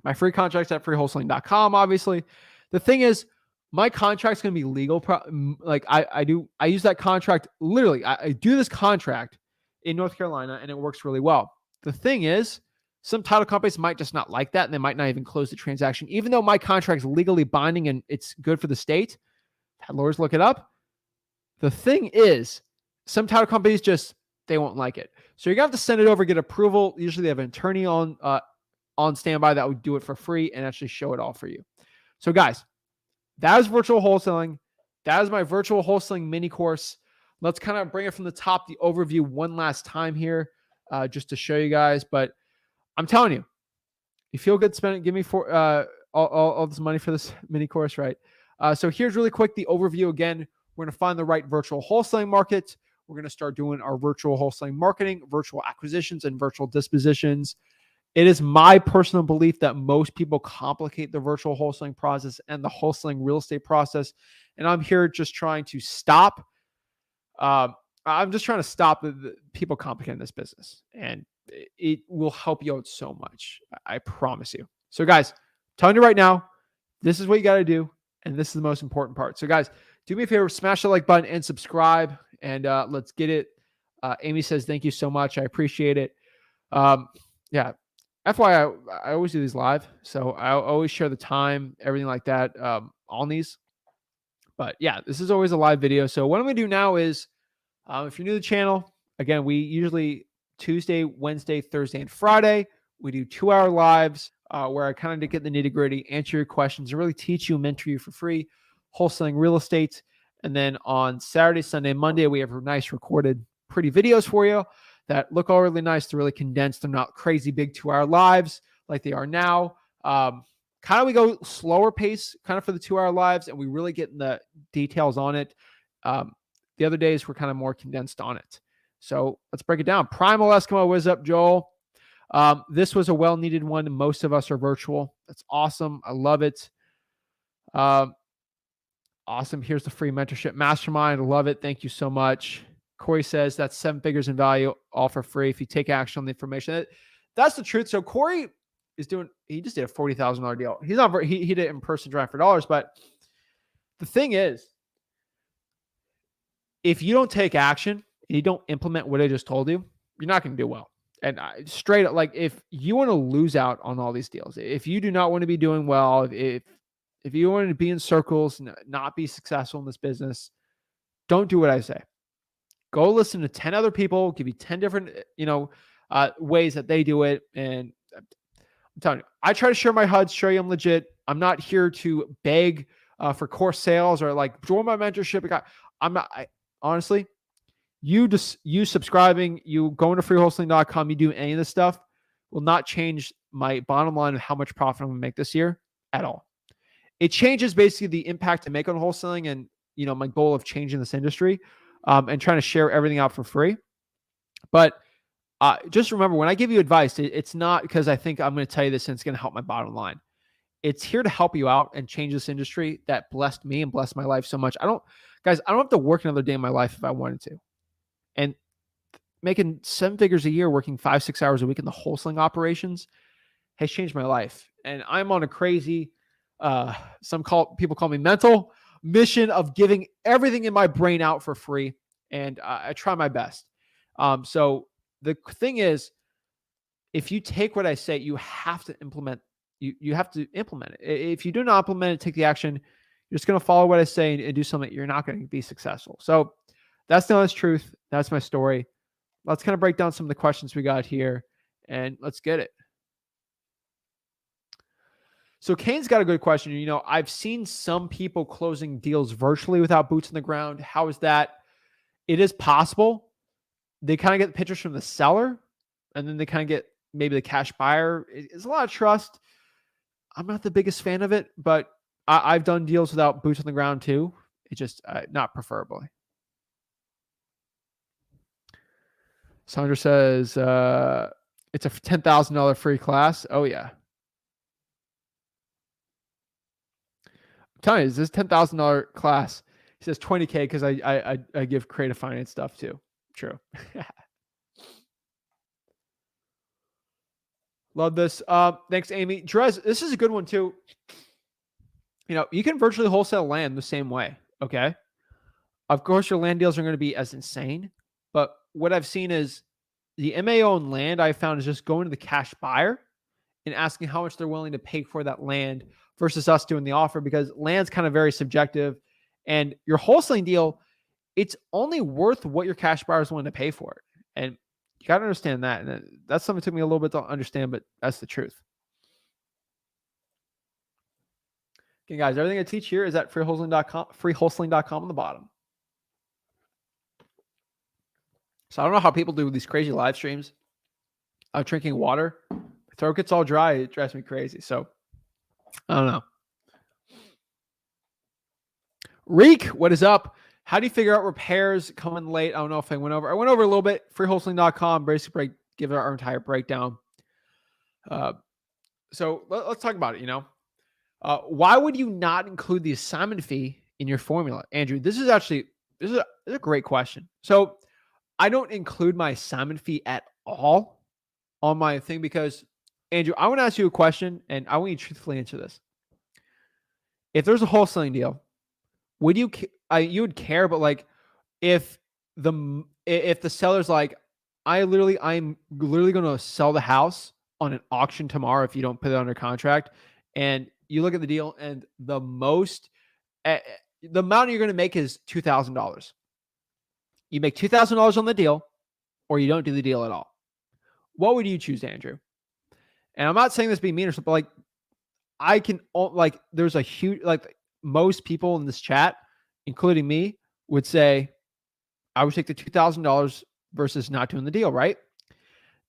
S1: My free contract's at freewholesaling.com, obviously. The thing is, my contract's going to be legal. I use that contract. Literally, I do this contract in North Carolina, and it works really well. The thing is, some title companies might just not like that, and they might not even close the transaction, even though my contract's legally binding and it's good for the state. Had lawyers look it up. The thing is, some title companies they won't like it. So you're going to have to send it over, get approval. Usually they have an attorney on standby that would do it for free and actually show it all for you. So guys, that is virtual wholesaling. That is my virtual wholesaling mini course. Let's kind of bring it from the top, the overview one last time here, just to show you guys. But I'm telling you, you feel good spending, give me all this money for this mini course, right? So here's really quick the overview. Again, we're going to find the right virtual wholesaling market. We're going to start doing our virtual wholesaling marketing, virtual acquisitions, and virtual dispositions. It is my personal belief that most people complicate the virtual wholesaling process and the wholesaling real estate process. And I'm here just trying to stop. I'm just trying to stop the people complicating this business. And it will help you out so much. I promise you. So guys, I'm telling you right now, this is what you got to do. And this is the most important part. So guys, do me a favor, smash the like button and subscribe, and let's get it. Amy says, thank you so much. I appreciate it. Yeah. FYI, I always do these live. So I always share the time, everything like that on these. But yeah, this is always a live video. So what I'm going to do now is, if you're new to the channel, again, we usually Tuesday, Wednesday, Thursday, and Friday, we do 2-hour lives where I kind of get the nitty gritty, answer your questions, and really teach you, mentor you for free, wholesaling real estate. And then on Saturday, Sunday, Monday, we have nice recorded pretty videos for you that look all really nice. They're really condensed. They're not crazy big 2-hour lives like they are now. Kind of we go slower pace kind of for the 2-hour lives, and we really get in the details on it. The other days, we're kind of more condensed on it. So let's break it down. Primal Eskimo, what's up, Joel? This was a well-needed one. Most of us are virtual. That's awesome. I love it. Awesome. Here's the free mentorship mastermind. I love it. Thank you so much. Corey says that's 7 figures in value, all for free if you take action on the information. That's the truth. So Corey is he just did a $40,000 deal. He's not, he did it in person driving for dollars. But the thing is, if you don't take action and you don't implement what I just told you, you're not going to do well. And straight up, like if you want to lose out on all these deals, if you do not want to be doing well, if you want to be in circles, not be successful in this business, don't do what I say. Go listen to 10 other people, give you 10 different, ways that they do it. And I'm telling you, I try to share my HUDs, show you I'm legit. I'm not here to beg for course sales or like join my mentorship. I'm not, honestly, you subscribing, you going to freewholesaling.com, you do any of this stuff will not change my bottom line of how much profit I'm going to make this year at all. It changes basically the impact I make on wholesaling and, my goal of changing this industry and trying to share everything out for free. But just remember, when I give you advice, it's not because I think I'm going to tell you this and it's going to help my bottom line. it's here to help you out and change this industry that blessed me and blessed my life so much. I don't have to work another day in my life if I wanted to. And making 7 figures a year, working 5-6 hours a week in the wholesaling operations has changed my life. And I'm on a crazy, people call me mental mission of giving everything in my brain out for free. And I try my best. So the thing is, if you take what I say, you have to implement. You have to implement it. If you do not implement it, take the action, you're just going to follow what I say and do something, you're not going to be successful. So that's the honest truth. That's my story. Let's kind of break down some of the questions we got here and let's get it. So Kane's got a good question. You know, I've seen some people closing deals virtually without boots on the ground. How is that? It is possible. They kind of get pictures from the seller and then they kind of get maybe the cash buyer. It's a lot of trust. I'm not the biggest fan of it, but I've done deals without boots on the ground too. It's just not preferably. Sandra says, it's a $10,000 free class. Oh yeah. I'm telling you, this $10,000 class. He says 20K because I give creative finance stuff too. True. Love this. Thanks, Amy. Drez, this is a good one too. You know, you can virtually wholesale land the same way. Okay. Of course, your land deals are going to be as insane, but what I've seen is the MAO on land I found is just going to the cash buyer and asking how much they're willing to pay for that land versus us doing the offer, because land's kind of very subjective, and your wholesaling deal, it's only worth what your cash buyer is willing to pay for it. And you got to understand that. And that's something that took me a little bit to understand, but that's the truth. Okay, guys, everything I teach here is at freewholesaling.com on the bottom. So I don't know how people do these crazy live streams. I'm drinking water. My throat gets all dry. It drives me crazy. So I don't know. Reek, what is up? How do you figure out repairs coming late? I don't know if I went over. I went over a little bit. Freewholesaling.com. Basically, give our entire breakdown. So let's talk about it. You know, why would you not include the assignment fee in your formula, Andrew? This is a great question. So I don't include my assignment fee at all on my thing because, Andrew, I want to ask you a question and I want you to truthfully answer this. If there's a wholesaling deal, would you would care, but like if the seller's like, I'm literally going to sell the house on an auction tomorrow if you don't put it under contract, and you look at the deal and the amount you're going to make is $2,000. You make $2,000 on the deal, or you don't do the deal at all. What would you choose, Andrew? And I'm not saying this being mean or something, but there's a huge, most people in this chat, including me, would say, I would take the $2,000 versus not doing the deal, right?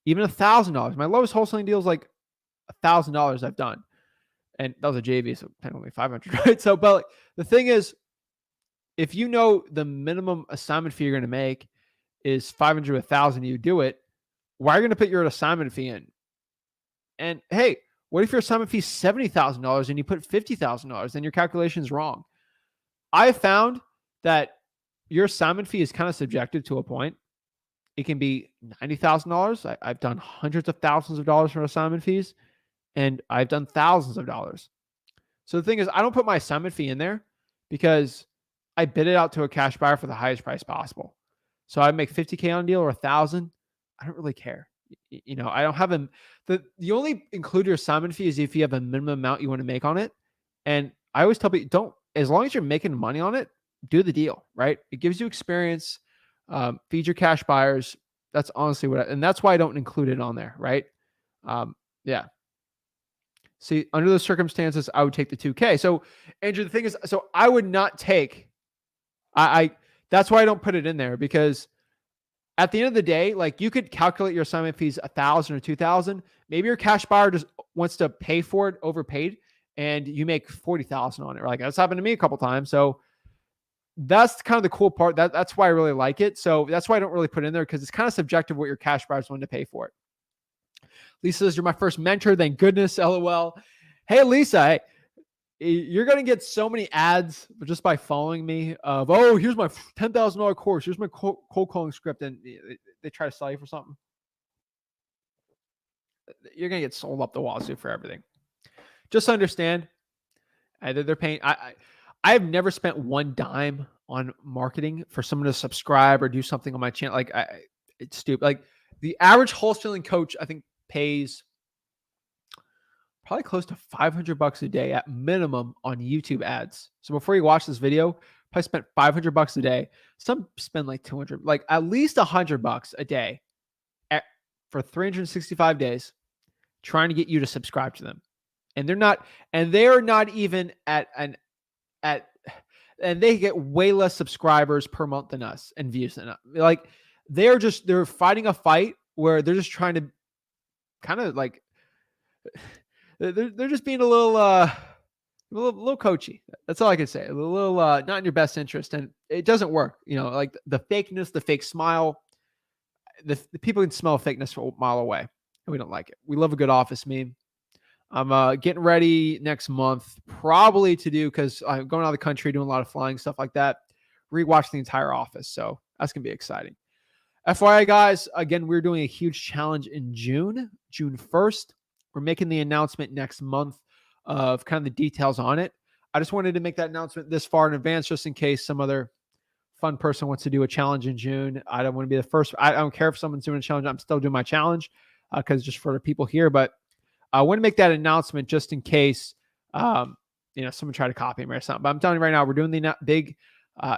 S1: Even $1,000. My lowest wholesaling deal is like $1,000 I've done. And that was a JV, so technically 500, right? So, but the thing is, if you know the minimum assignment fee you're going to make is 500 to 1,000, you do it, why are you going to put your assignment fee in? And hey, what if your assignment fee is $70,000 and you put $50,000? Then your calculation is wrong. I found that your assignment fee is kind of subjective to a point. It can be $90,000. I've done hundreds of thousands of dollars for assignment fees, and I've done thousands of dollars. So the thing is, I don't put my assignment fee in there because I bid it out to a cash buyer for the highest price possible. So I make $50K on a deal or $1,000. I don't really care. You know, I don't have the only include your assignment fee is if you have a minimum amount you want to make on it. And I always tell people, as long as you're making money on it, do the deal, right? It gives you experience, feed your cash buyers. That's honestly and that's why I don't include it on there, right? Yeah. See, under those circumstances, I would take the 2K. So, Andrew, the thing is, so I would not take, that's why I don't put it in there, because at the end of the day, like, you could calculate your assignment fees 1,000 or 2,000. Maybe your cash buyer just wants to pay for it overpaid, and you make 40,000 on it. Like, that's happened to me a couple times. So that's kind of the cool part. That's why I really like it. So that's why I don't really put it in there, because it's kind of subjective what your cash buyers want to pay for it. Lisa says, you're my first mentor. Thank goodness. LOL. Hey, Lisa, hey, you're going to get so many ads just by following me of, oh, here's my $10,000 course. Here's my cold calling script. And they try to sell you for something. You're going to get sold up the wazoo for everything. Just understand either they're paying. I have never spent one dime on marketing for someone to subscribe or do something on my channel. Like it's stupid. Like the average wholesaling coach, I think, pays probably close to $500 a day at minimum on YouTube ads. So before you watch this video, probably spent $500 a day. Some spend like 200, like at least $100 a day for 365 days, trying to get you to subscribe to them. And they're not even and they get way less subscribers per month than us and views than us. Like they're fighting a fight where they're just trying to kind of like they're just being a little coachy. That's all I can say. A little not in your best interest, and it doesn't work. Like the fakeness, the fake smile. The people can smell fakeness from a mile away, and we don't like it. We love a good office meme. I'm getting ready next month, probably to do, because I'm going out of the country, doing a lot of flying, stuff like that. Rewatch the entire office, so that's gonna be exciting. FYI, guys, again, we're doing a huge challenge in June 1st. We're making the announcement next month of kind of the details on it. I just wanted to make that announcement this far in advance, just in case some other fun person wants to do a challenge in June. I don't want to be the first. I don't care if someone's doing a challenge. I'm still doing my challenge because just for the people here. But I want to make that announcement just in case, someone try to copy me or something. But I'm telling you right now, we're doing the big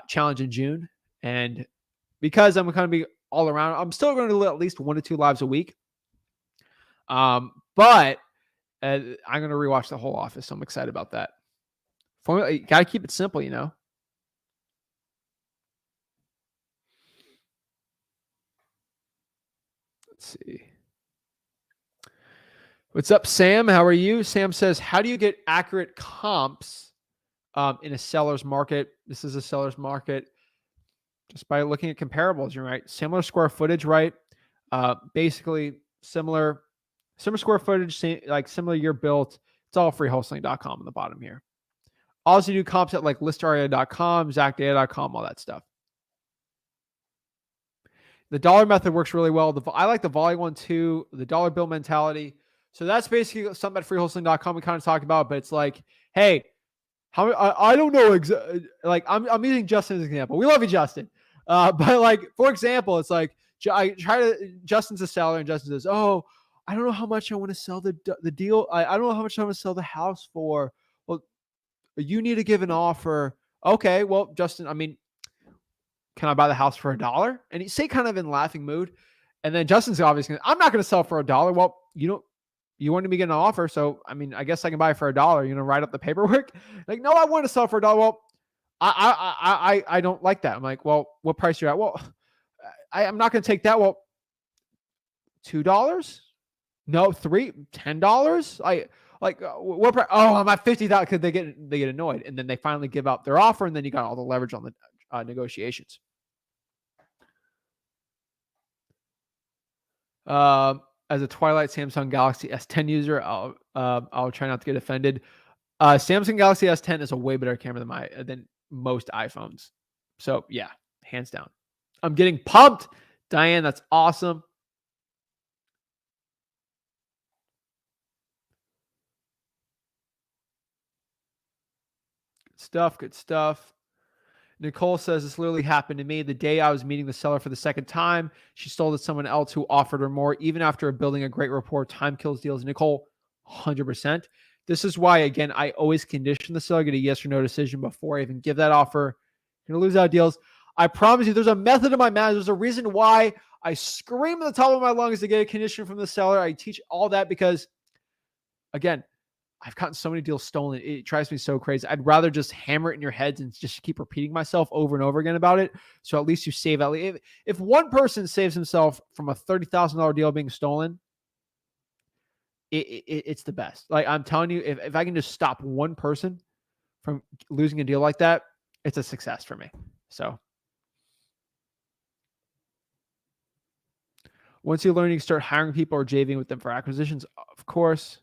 S1: challenge in June. And because I'm going to be all around, I'm still going to do at least 1 to 2 lives a week. But I'm going to rewatch the whole office. So I'm excited about that. You got to keep it simple, Let's see. What's up, Sam? How are you? Sam says, how do you get accurate comps in a seller's market? This is a seller's market. Just by looking at comparables, you're right. Similar square footage, right? Basically similar square footage, like similar year built. It's all freewholesaling.com on the bottom here. Also do comps at like listaria.com, zachdata.com, all that stuff. The dollar method works really well. I like the volume one too, the dollar bill mentality. So that's basically something at freewholesaling.com we kind of talked about, but it's like, hey, I don't know. Like I'm using Justin as an example. We love you, Justin. But like, for example, it's like, Justin's a seller and Justin says, oh, I don't know how much I want to sell the deal. I don't know how much I want to sell the house for. Well, you need to give an offer. Okay. Well, Justin, I mean, can I buy the house for $1? And he say kind of in laughing mood. And then Justin's obviously, I'm not going to sell for $1. Well, you wanted me to get an offer. So, I mean, I guess I can buy it for $1, write up the paperwork. Like, no, I want to sell for $1. Well, I don't like that. I'm like, well, what price you're at? Well, I'm not going to take that. Well, $2? No, $10? What price? Oh, I'm at $50 because they get annoyed. And then they finally give up their offer. And then you got all the leverage on the negotiations. As a Twilight Samsung Galaxy S10 user, I'll try not to get offended. Samsung Galaxy S10 is a way better camera than most iPhones. So yeah, hands down. I'm getting pumped. Diane, that's awesome. Good stuff. Nicole says this literally happened to me the day I was meeting the seller for the second time. She sold it to someone else who offered her more, even after building a great rapport. Time kills deals. Nicole, 100%. This is why, again, I always condition the seller, get a yes or no decision before I even give that offer. You're going to lose out deals. I promise you, there's a method of my madness. There's a reason why I scream at the top of my lungs to get a condition from the seller. I teach all that because, again, I've gotten so many deals stolen. It drives me so crazy. I'd rather just hammer it in your heads and just keep repeating myself over and over again about it. So at least you save at least. If one person saves himself from a $30,000 deal being stolen, it's the best. Like I'm telling you, if I can just stop one person from losing a deal like that, it's a success for me. So once you learn, you can start hiring people or JVing with them for acquisitions, of course.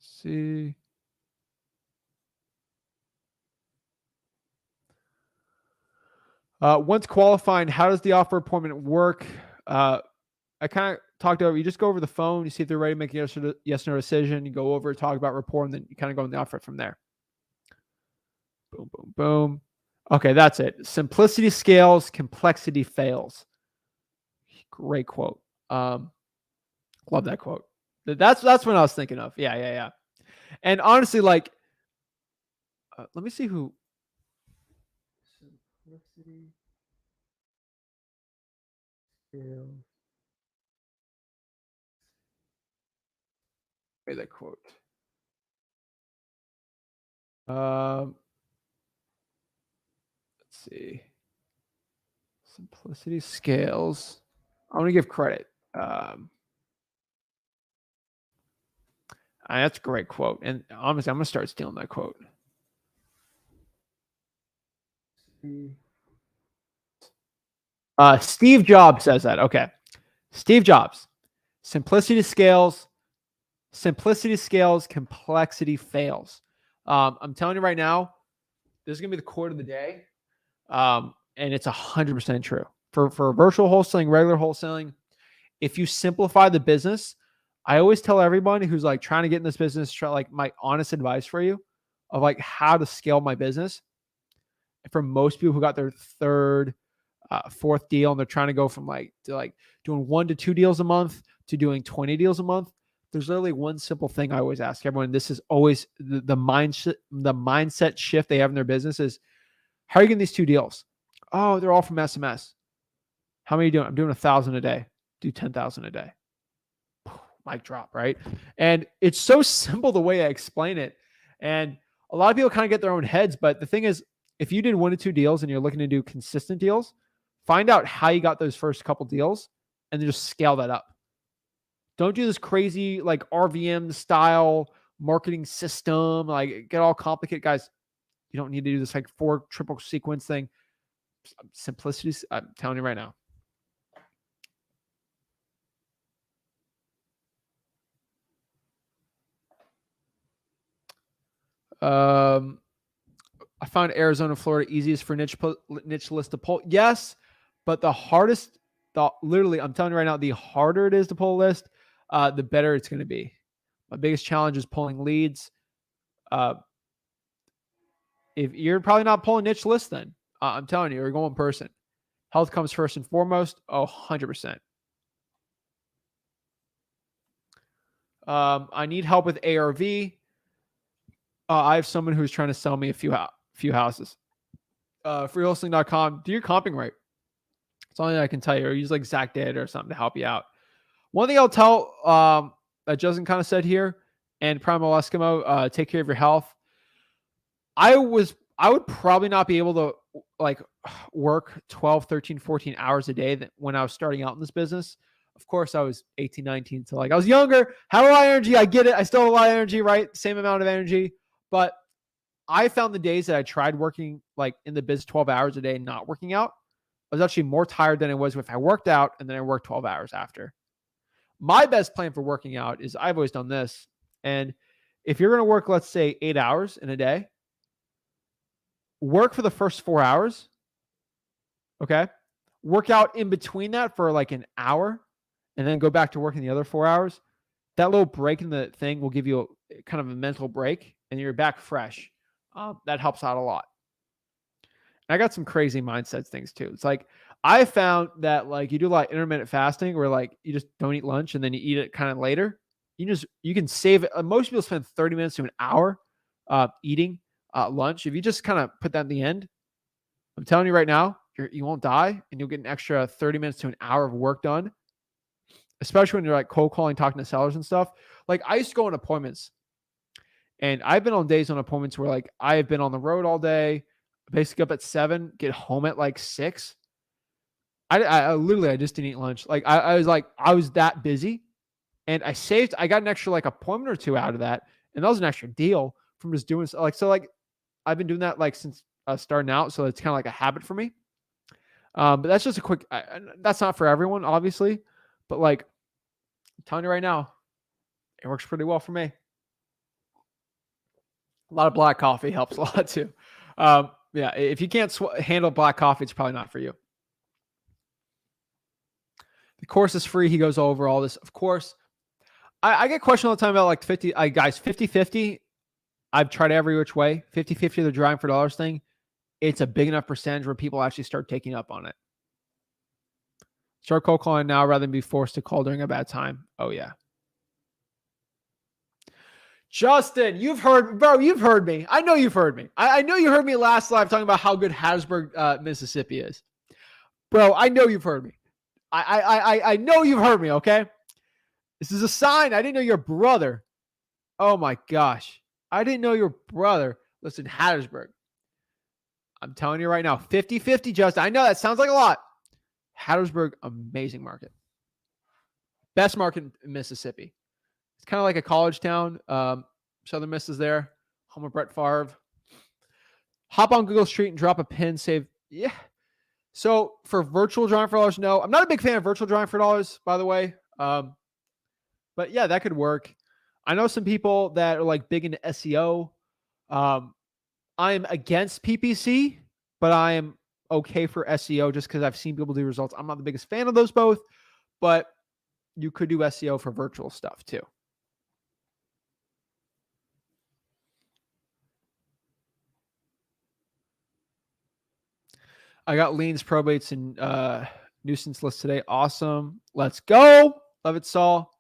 S1: see. Once qualifying, how does the offer appointment work? I kind of talked over. You just go over the phone. You see if they're ready to make a yes or no decision. You go over, talk about rapport, and then you kind of go in the offer from there. Boom, boom, boom. Okay, that's it. Simplicity scales, complexity fails. Great quote. Love that quote. That's what I was thinking of. Yeah. And honestly, like, let me see who. Simplicity scales. Wait, that quote. Let's see. Simplicity scales. I'm gonna give credit. That's a great quote. And honestly, I'm gonna start stealing that quote. Steve Jobs says that. Okay. Steve Jobs. Simplicity scales, complexity fails. I'm telling you right now, this is gonna be the quote of the day. And it's 100% true. For virtual wholesaling, regular wholesaling, if you simplify the business, I always tell everybody who's like trying to get in this business, try like my honest advice for you of like how to scale my business. For most people who got their third, fourth deal, and they're trying to go from like doing 1 to 2 deals a month to doing 20 deals a month, there's literally one simple thing I always ask everyone. This is always the mindset shift they have in their business is, how are you getting these 2 deals? Oh, they're all from SMS. How many are you doing? I'm doing 1,000 a day. Do 10,000 a day. Mic drop, right? And it's so simple the way I explain it. And a lot of people kind of get their own heads. But the thing is, if you did 1 to 2 deals and you're looking to do consistent deals, find out how you got those first couple deals and then just scale that up. Don't do this crazy like RVM style marketing system, like get all complicated, guys. You don't need to do this like 4 triple sequence thing. Simplicity, I'm telling you right now. I found Arizona, Florida easiest for niche list to pull. Yes, but the hardest, literally, I'm telling you right now, the harder it is to pull a list, the better it's going to be. My biggest challenge is pulling leads. If you're probably not pulling niche lists, then I'm telling you, you're going in person. Health comes first and foremost. 100%. I need help with ARV. I have someone who's trying to sell me a few houses. Freewholesaling.com. Do your comping right. That's all I can tell you. Or use like Zach Ginn or something to help you out. One thing I'll tell that Justin kind of said here, and Primal Eskimo, take care of your health. I would probably not be able to like work 12, 13, 14 hours a day when I was starting out in this business. Of course, I was 18, 19. So like I was younger, had a lot of energy. I get it. I still have a lot of energy, right? Same amount of energy. But I found the days that I tried working like in the biz 12 hours a day and not working out, I was actually more tired than I was if I worked out and then I worked 12 hours after. My best plan for working out is I've always done this. And if you're going to work, let's say 8 hours in a day, work for the first 4 hours. Okay. Work out in between that for like an hour and then go back to working the other 4 hours. That little break in the thing will give you kind of a mental break and you're back fresh. That helps out a lot. And I got some crazy mindsets things too. It's like I found that like you do like intermittent fasting where like you just don't eat lunch and then you eat it kind of later. You can save it. Most people spend 30 minutes to an hour eating lunch. If you just kind of put that in the end, I'm telling you right now, you won't die and you'll get an extra 30 minutes to an hour of work done. Especially when you're like cold calling, talking to sellers and stuff. Like I used to go on appointments and I've been on days on appointments where like I have been on the road all day, basically up at 7, get home at like 6. I literally, I just didn't eat lunch. Like I was that busy and I got an extra like appointment or 2 out of that. And that was an extra deal from just doing so I've been doing that like since starting out. So it's kind of like a habit for me. But that's just a quick, that's not for everyone, obviously. But like I'm telling you right now, it works pretty well for me. A lot of black coffee helps a lot too. Yeah, if you can't handle black coffee, it's probably not for you. The course is free. He goes over all this. Of course, I get questioned all the time about like 50, guys, 50-50. I've tried every which way. 50-50, the driving for dollars thing. It's a big enough percentage where people actually start taking up on it. Start cold calling now rather than be forced to call during a bad time. Oh, yeah. Justin, you've heard me. I know you've heard me. I know you heard me last live talking about how good Hattiesburg, Mississippi is. Bro, I know you've heard me. I know you've heard me, okay? This is a sign. I didn't know your brother. Oh, my gosh. I didn't know your brother. Listen, Hattiesburg. I'm telling you right now, 50-50, Justin. I know that sounds like a lot. Hattiesburg, amazing market. Best market in Mississippi. It's kind of like a college town. Southern Miss is there. Home of Brett Favre. Hop on Google Street and drop a pin. Save. Yeah. So for virtual drawing for dollars, no. I'm not a big fan of virtual drawing for dollars, by the way. But yeah, that could work. I know some people that are like big into SEO. I am against PPC, but I am okay for SEO just because I've seen people do results. I'm not the biggest fan of those both, but you could do SEO for virtual stuff too. I got liens, probates, and nuisance list today. Awesome. Let's go. Love it, Saul.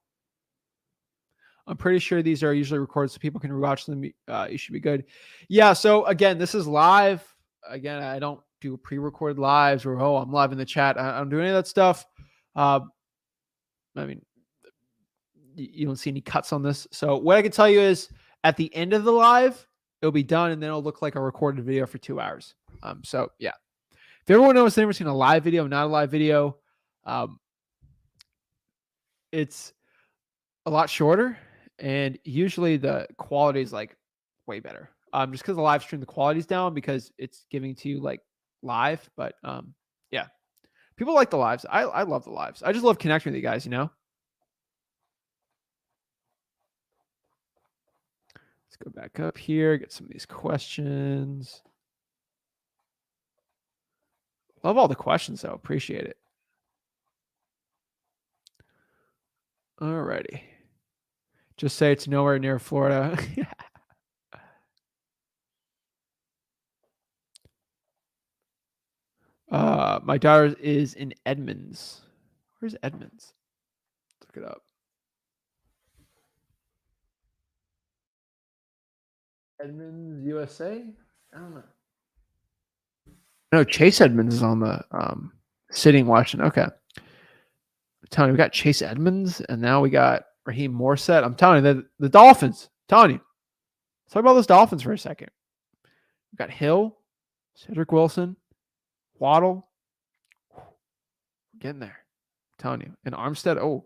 S1: I'm pretty sure these are usually recorded so people can rewatch them. You should be good. Yeah. So again, this is live. Again, I don't do pre-recorded lives or, oh, I'm live in the chat. I don't do any of that stuff. I mean, you don't see any cuts on this. So what I can tell you is at the end of the live, it'll be done and then it'll look like a recorded video for 2 hours. So yeah. If everyone knows they've never seen a live video, not a live video, it's a lot shorter and usually the quality is like way better. Just because the live stream, the quality's down because it's giving to you like live. But yeah, people like the lives. I love the lives. I just love connecting with you guys, you know? Let's go back up here, get some of these questions. Love all the questions, though. Appreciate it. All righty. Just say it's nowhere near Florida. My daughter is in Edmonds. Where's Edmonds? Look it up. Edmonds, USA? I don't know. No, Chase Edmonds is on the sitting watching. Okay. I'm telling you, we got Chase Edmonds, and now we got Raheem Morset. I'm telling you, the Dolphins. I'm telling you. Let's talk about those Dolphins for a second. We got Hill, Cedric Wilson, Waddle. We're getting there. I'm telling you. And Armstead. Oh.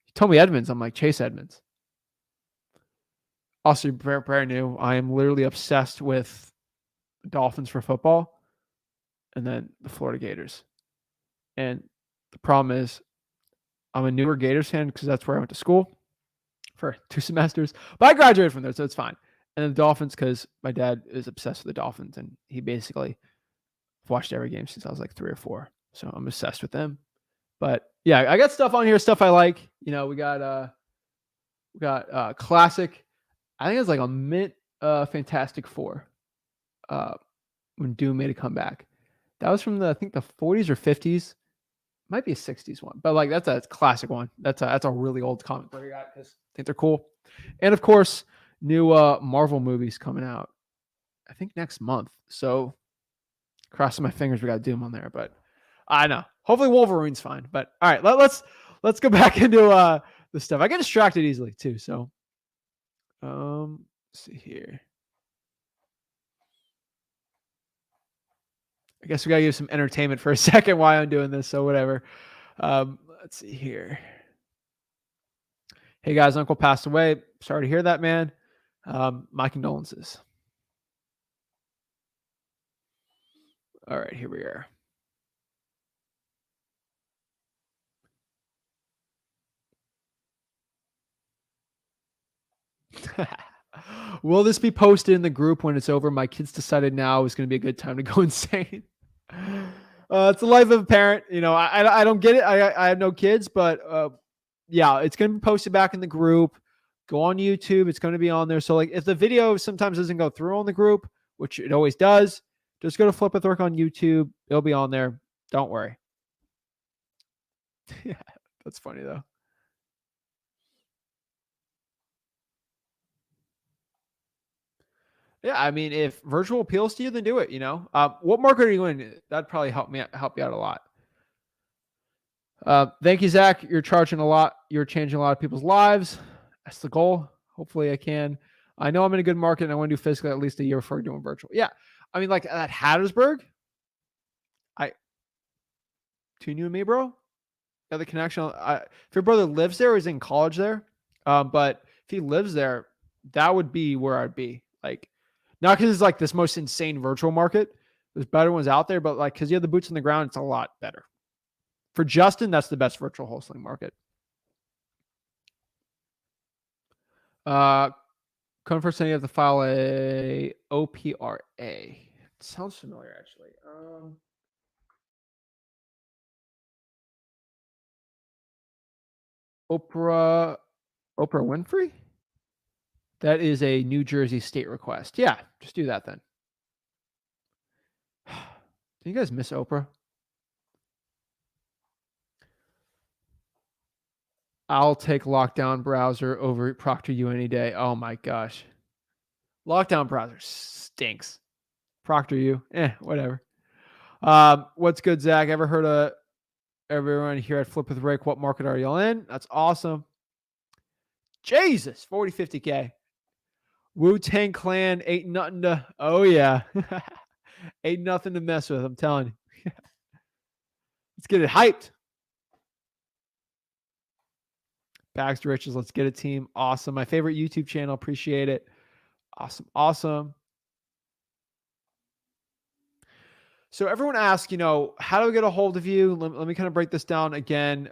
S1: You told me Edmonds. I'm like, Chase Edmonds. Also, brand new. I am literally obsessed with the Dolphins for football and then the Florida Gators. And the problem is I'm a newer Gators fan because that's where I went to school for 2 semesters. But I graduated from there, so it's fine. And then the Dolphins because my dad is obsessed with the Dolphins, and he basically watched every game since I was like 3 or 4. So I'm obsessed with them. But yeah, I got stuff on here, stuff I like. You know, we got classic. I think it's like a mint Fantastic Four when Doom made a comeback. That was from I think the 40s or 50s. Might be a 60s one, but like that's a classic one. That's a really old comic book I got because I think they're cool. And of course, new Marvel movies coming out, I think next month. So crossing my fingers we got Doom on there, but I know. Hopefully Wolverine's fine. But all right, let's go back into the stuff. I get distracted easily too. So let's see here. I guess we gotta give some entertainment for a second while I'm doing this. So whatever. Let's see here. Hey guys, Uncle passed away. Sorry to hear that, man. My condolences. All right, here we are. Will this be posted in the group when it's over? My kids decided now is going to be a good time to go insane. It's the life of a parent. I don't get it. I have no kids, but yeah, it's going to be posted back in the group. Go on YouTube. It's going to be on there. So like if the video sometimes doesn't go through on the group, which it always does, just go to Flip with Work on YouTube. It'll be on there. Don't worry. Yeah, that's funny though. Yeah, I mean, if virtual appeals to you, then do it. What market are you in? That'd probably help you out a lot. Thank you, Zach. You're charging a lot. You're changing a lot of people's lives. That's the goal. Hopefully I can. I know I'm in a good market and I want to do physical at least a year before doing virtual. Yeah. I mean, like at Hattersburg, between you and me, bro, yeah, the connection. If your brother lives there or is in college there, but if he lives there, that would be where I'd be. Like, not because it's like this most insane virtual market. There's better ones out there, but like because you have the boots on the ground, it's a lot better. For Justin, that's the best virtual wholesaling market. Come first, you have to file a OPRA. It sounds familiar, actually. Oprah Winfrey? That is a New Jersey state request. Yeah, just do that then. Do you guys miss Oprah? I'll take Lockdown Browser over ProctorU any day. Oh my gosh. Lockdown Browser stinks. ProctorU, whatever. What's good, Zach? Ever heard of everyone here at Flip with Rick? What market are y'all in? That's awesome. Jesus, 40, 50K. Wu-Tang Clan, ain't nothing to, oh yeah. Ain't nothing to mess with, I'm telling you. Let's get it hyped. Bags to riches, let's get a team. Awesome. My favorite YouTube channel, appreciate it. Awesome. So everyone asks, how do I get a hold of you? Let me kind of break this down again.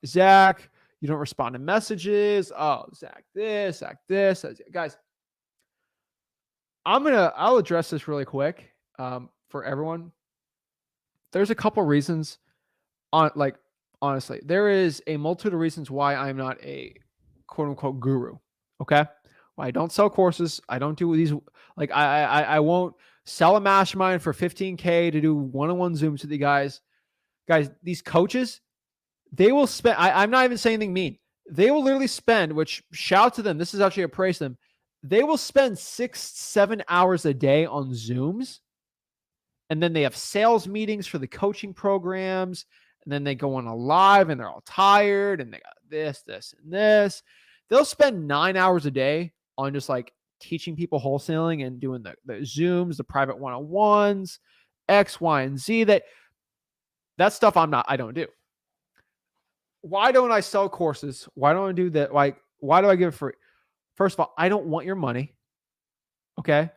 S1: Zach, you don't respond to messages. Oh, Zach this. Guys, I'll address this really quick for everyone. There's a couple reasons honestly, there is a multitude of reasons why I'm not a quote unquote guru. Okay. Why I don't sell courses. I don't do these. Like I won't sell a mastermind for 15K to do one-on-one Zooms with you guys. Guys, these coaches, they will spend, I'm not even saying anything mean. They will literally spend, which shout out to them. This is actually a praise to them. They will spend 6-7 hours a day on Zooms. And then they have sales meetings for the coaching programs. And then they go on a live and they're all tired and they got this, and this. They'll spend 9 hours a day on just like teaching people wholesaling and doing the Zooms, the private one-on-ones, X, Y, and Z. That stuff I don't do. Why don't I sell courses? Why don't I do that? Like, why do I give it free? First of all, I don't want your money. Okay.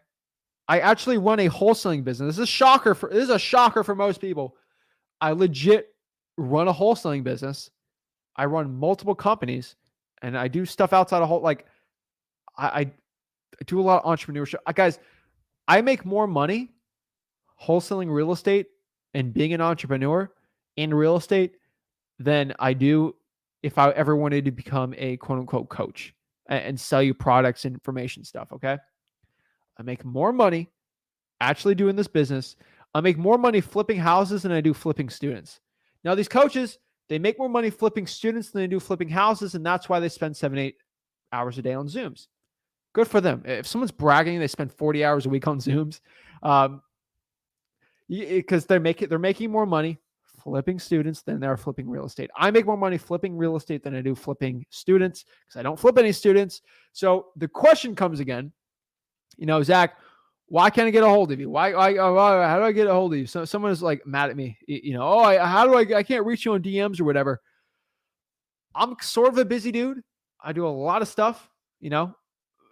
S1: I actually run a wholesaling business. This is a shocker for most people. I legit run a wholesaling business. I run multiple companies and I do stuff outside of I do a lot of entrepreneurship. Guys, I make more money wholesaling real estate and being an entrepreneur in real estate than I do if I ever wanted to become a quote unquote coach and sell you products and information stuff. Okay. I make more money actually doing this business. I make more money flipping houses than I do flipping students. Now, these coaches, they make more money flipping students than they do flipping houses, and that's why they spend 7-8 hours a day on Zooms. Good for them. If someone's bragging they spend 40 hours a week on Zooms, because they're making more money flipping students than they're flipping real estate. I make more money flipping real estate than I do flipping students because I don't flip any students. So the question comes again, Zach, why can't I get a hold of you? How do I get a hold of you? So someone is like mad at me, I can't reach you on DMs or whatever. I'm sort of a busy dude. I do a lot of stuff,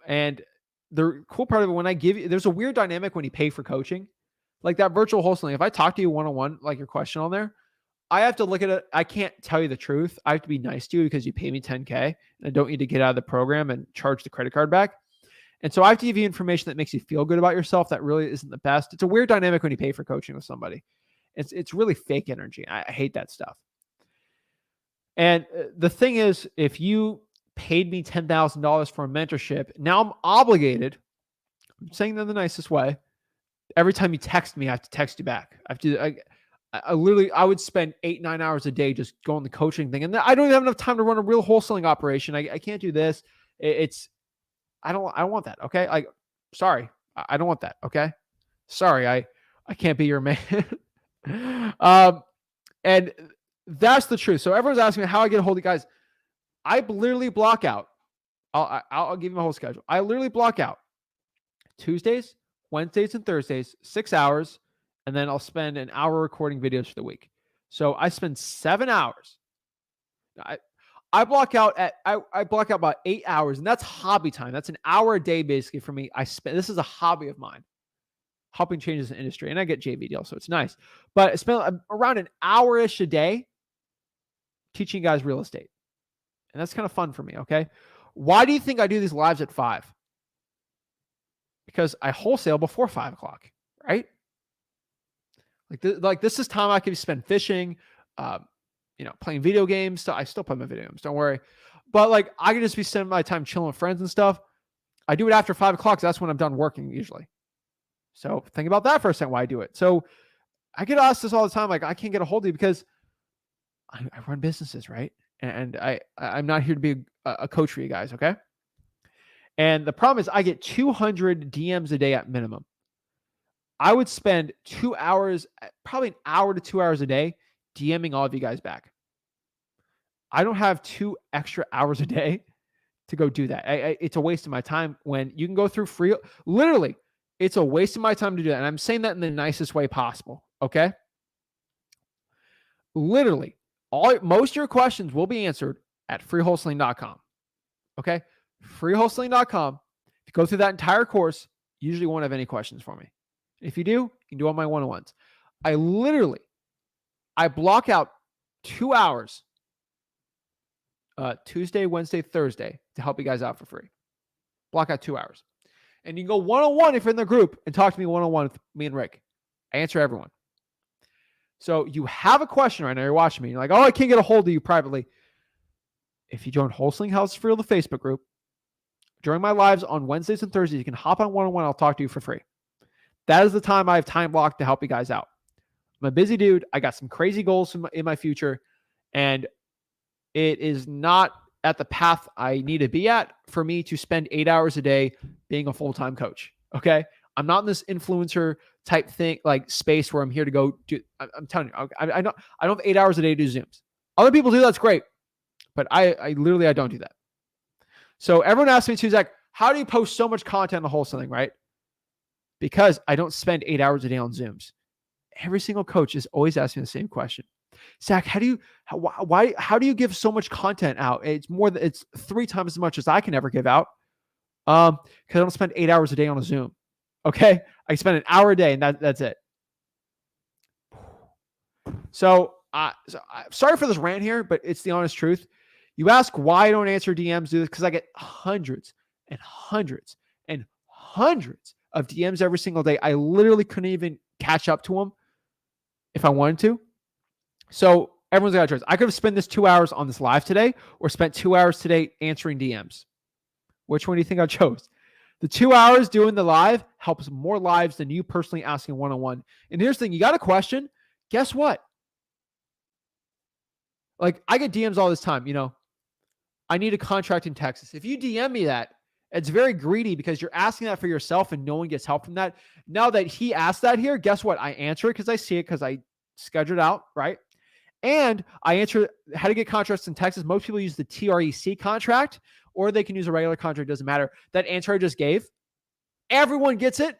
S1: and the cool part of it, when I give you, there's a weird dynamic when you pay for coaching, like that virtual wholesaling. If I talk to you one-on-one, like your question on there, I have to look at it. I can't tell you the truth. I have to be nice to you because you pay me $10K and I don't need to get out of the program and charge the credit card back. And so I have to give you information that makes you feel good about yourself. That really isn't the best. It's a weird dynamic when you pay for coaching with somebody. It's really fake energy. I hate that stuff. And the thing is, if you paid me $10,000 for a mentorship, now I'm obligated, I'm saying that in the nicest way, every time you text me, I have to text you back. I would spend 8-9 hours a day just going the coaching thing. And I don't even have enough time to run a real wholesaling operation. I can't do this. I don't want that. Okay. Sorry. I don't want that. Okay. Sorry. I can't be your man. And that's the truth. So everyone's asking me how I get a hold of you guys. I literally block out. I'll give you my whole schedule. I literally block out Tuesdays, Wednesdays, and Thursdays, 6 hours, and then I'll spend an hour recording videos for the week. So I spend 7 hours. I block out about 8 hours, and that's hobby time. That's an hour a day basically for me. This is a hobby of mine, helping change this industry, and I get JV deals, so it's nice. But I spend around an hour-ish a day teaching you guys real estate. And that's kind of fun for me, okay? Why do you think I do these lives at 5? Because I wholesale before 5 o'clock, right? Like this is time I can spend fishing, playing video games. So I still play my video games, don't worry. But like I can just be spending my time chilling with friends and stuff. I do it after 5 o'clock. So that's when I'm done working usually. So think about that for a second, why I do it. So I get asked this all the time. Like I can't get a hold of you because I run businesses, right? And I'm not here to be a coach for you guys, okay? And the problem is I get 200 DMs a day at minimum. I would spend 2 hours, probably an hour to 2 hours a day DMing all of you guys back. I don't have 2 extra hours a day to go do that. It's a waste of my time when you can go through free. Literally, it's a waste of my time to do that. And I'm saying that in the nicest way possible, okay? Literally, most of your questions will be answered at freewholesaling.com. Okay? Freewholesaling.com. If you go through that entire course, you usually won't have any questions for me. If you do, you can do all my one-on-ones. I block out 2 hours, Tuesday, Wednesday, Thursday, to help you guys out for free. Block out 2 hours. And you can go one-on-one if you're in the group and talk to me one-on-one with me and Rick. I answer everyone. So you have a question right now. You're watching me. You're like, oh, I can't get a hold of you privately. If you join Wholesaling House for Real, the Facebook group, during my lives on Wednesdays and Thursdays, you can hop on one-on-one. I'll talk to you for free. That is the time I have time blocked to help you guys out. I'm a busy dude. I got some crazy goals in my future, and it is not at the path I need to be at for me to spend 8 hours a day being a full-time coach. Okay. I'm not in this influencer type thing, like space where I'm here to go do. I'm telling you, I don't have 8 hours a day to do Zooms. Other people do. That's great. But I literally don't do that. So everyone asks me too, Zach, how do you post so much content on wholesaling, right? Because I don't spend 8 hours a day on Zooms. Every single coach is always asking the same question. Zach, how do you give so much content out? It's 3 times as much as I can ever give out. Because I don't spend 8 hours a day on a Zoom. Okay. I spend an hour a day and that's it. So sorry for this rant here, but it's the honest truth. You ask why I don't answer DMs, do this because I get hundreds and hundreds and hundreds of DMs every single day. I literally couldn't even catch up to them if I wanted to. So everyone's got a choice. I could have spent this 2 hours on this live today or spent 2 hours today answering DMs. Which one do you think I chose? The 2 hours doing the live helps more lives than you personally asking one-on-one. And here's the thing. You got a question. Guess what? Like I get DMs all this time, I need a contract in Texas. If you DM me that, it's very greedy because you're asking that for yourself and no one gets help from that. Now that he asked that here, guess what? I answer it because I see it because I scheduled it out, right? And I answer how to get contracts in Texas. Most people use the TREC contract or they can use a regular contract. Doesn't matter. That answer I just gave, everyone gets it.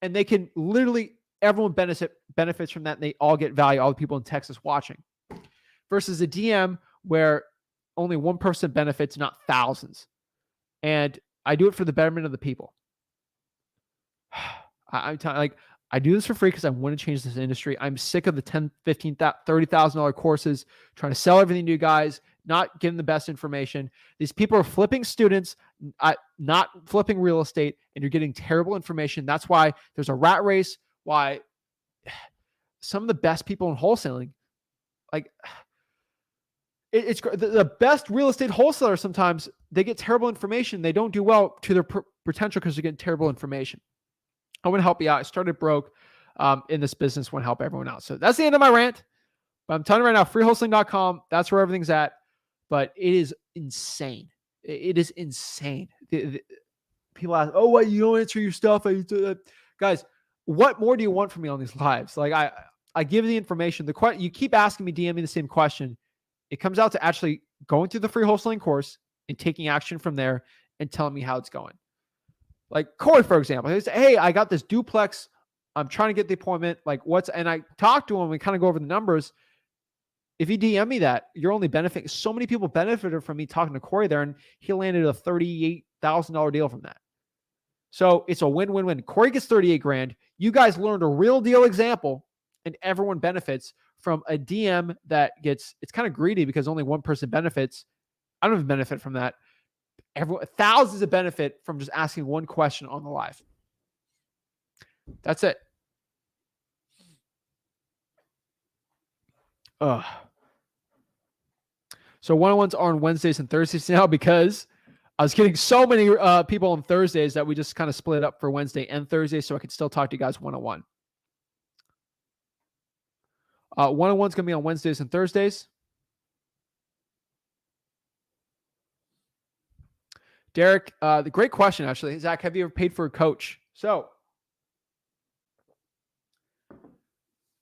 S1: And they can literally, everyone benefits from that. And they all get value, all the people in Texas watching. Versus a DM where only one person benefits, not thousands. And I do it for the betterment of the people. I'm telling you, like I do this for free because I want to change this industry. I'm sick of the $10,000, $15,000, $30,000 courses, trying to sell everything to you guys, not giving the best information. These people are flipping students, not flipping real estate, and you're getting terrible information. That's why there's a rat race, why some of the best people in wholesaling, like it's the best real estate wholesalers, sometimes they get terrible information. They don't do well to their potential because they're getting terrible information. I want to help you out. I started broke in this business. Want to help everyone out. So that's the end of my rant. But I'm telling you right now, freewholesaling.com. That's where everything's at. But it is insane. It is insane. People ask, "Oh, what, you don't answer your stuff?" Guys, what more do you want from me on these lives? Like I give the information. You keep asking me, DM me the same question. It comes out to actually going through the free wholesaling course and taking action from there and telling me how it's going. Like Corey, for example, he said, "Hey, I got this duplex. I'm trying to get the appointment. Like and I talked to him. We kind of go over the numbers. If you DM me that, you're only benefiting. So many people benefited from me talking to Corey there, and he landed a $38,000 deal from that. So it's a win-win-win. Corey gets 38 grand. You guys learned a real deal example, and everyone benefits from a DM that it's kind of greedy because only one person benefits. I don't even benefit from that. Thousands of benefit from just asking one question on the live. That's it. So one-on-ones are on Wednesdays and Thursdays now because I was getting so many people on Thursdays that we just kind of split it up for Wednesday and Thursday so I could still talk to you guys one-on-one. One-on-one's going to be on Wednesdays and Thursdays. Derek, the great question, actually. Zach, have you ever paid for a coach? So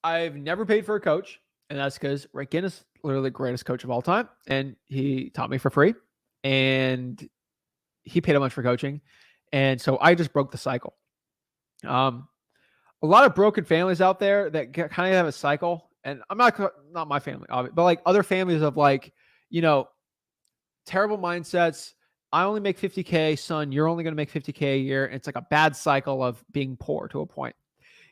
S1: I've never paid for a coach, and that's because Zach Ginn is literally the greatest coach of all time, and he taught me for free, and he paid a bunch for coaching, and so I just broke the cycle. A lot of broken families out there that kind of have a cycle, and I'm not my family, but like other families of like, terrible mindsets. I only make 50K, son. You're only going to make 50K a year. And it's like a bad cycle of being poor to a point.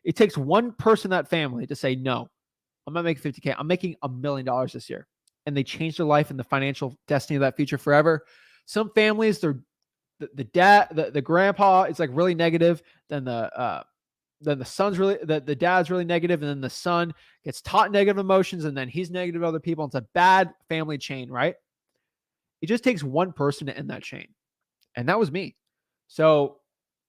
S1: It takes one person in that family to say, no, I'm not making 50K. I'm making $1 million this year. And they change their life and the financial destiny of that future forever. Some families, the dad, the grandpa is like really negative. Then the son's the dad's really negative. And then the son gets taught negative emotions. And then he's negative to other people. It's a bad family chain, right? It just takes one person to end that chain. And that was me. So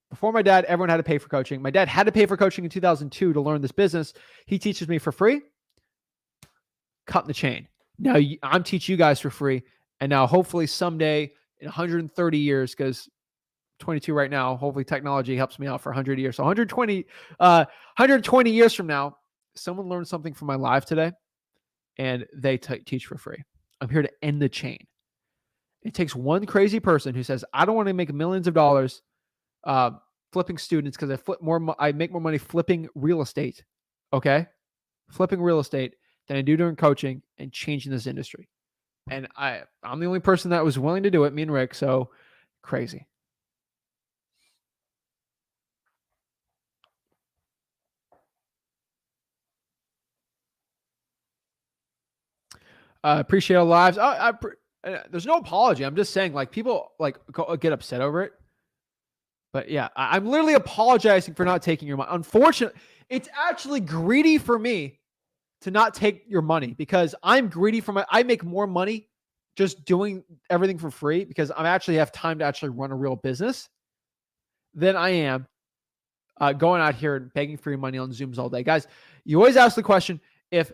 S1: before my dad, everyone had to pay for coaching. My dad had to pay for coaching in 2002 to learn this business. He teaches me for free. Cutting the chain. Now I'm teaching you guys for free. And now hopefully someday in 130 years, because 22 right now, hopefully technology helps me out for 100 years. So 120 years from now, someone learned something from my live today and they teach for free. I'm here to end the chain. It takes one crazy person who says, I don't want to make millions of dollars flipping students because I make more money flipping real estate. Okay. Flipping real estate than I do during coaching and changing this industry. And I'm the only person that was willing to do it, me and Rick. So crazy. Appreciate our lives. There's no apology. I'm just saying, like, people get upset over it. But yeah, I'm literally apologizing for not taking your money. Unfortunately, it's actually greedy for me to not take your money because I'm greedy I make more money just doing everything for free because I actually have time to actually run a real business than I am going out here and begging for your money on Zooms all day. Guys, you always ask the question, if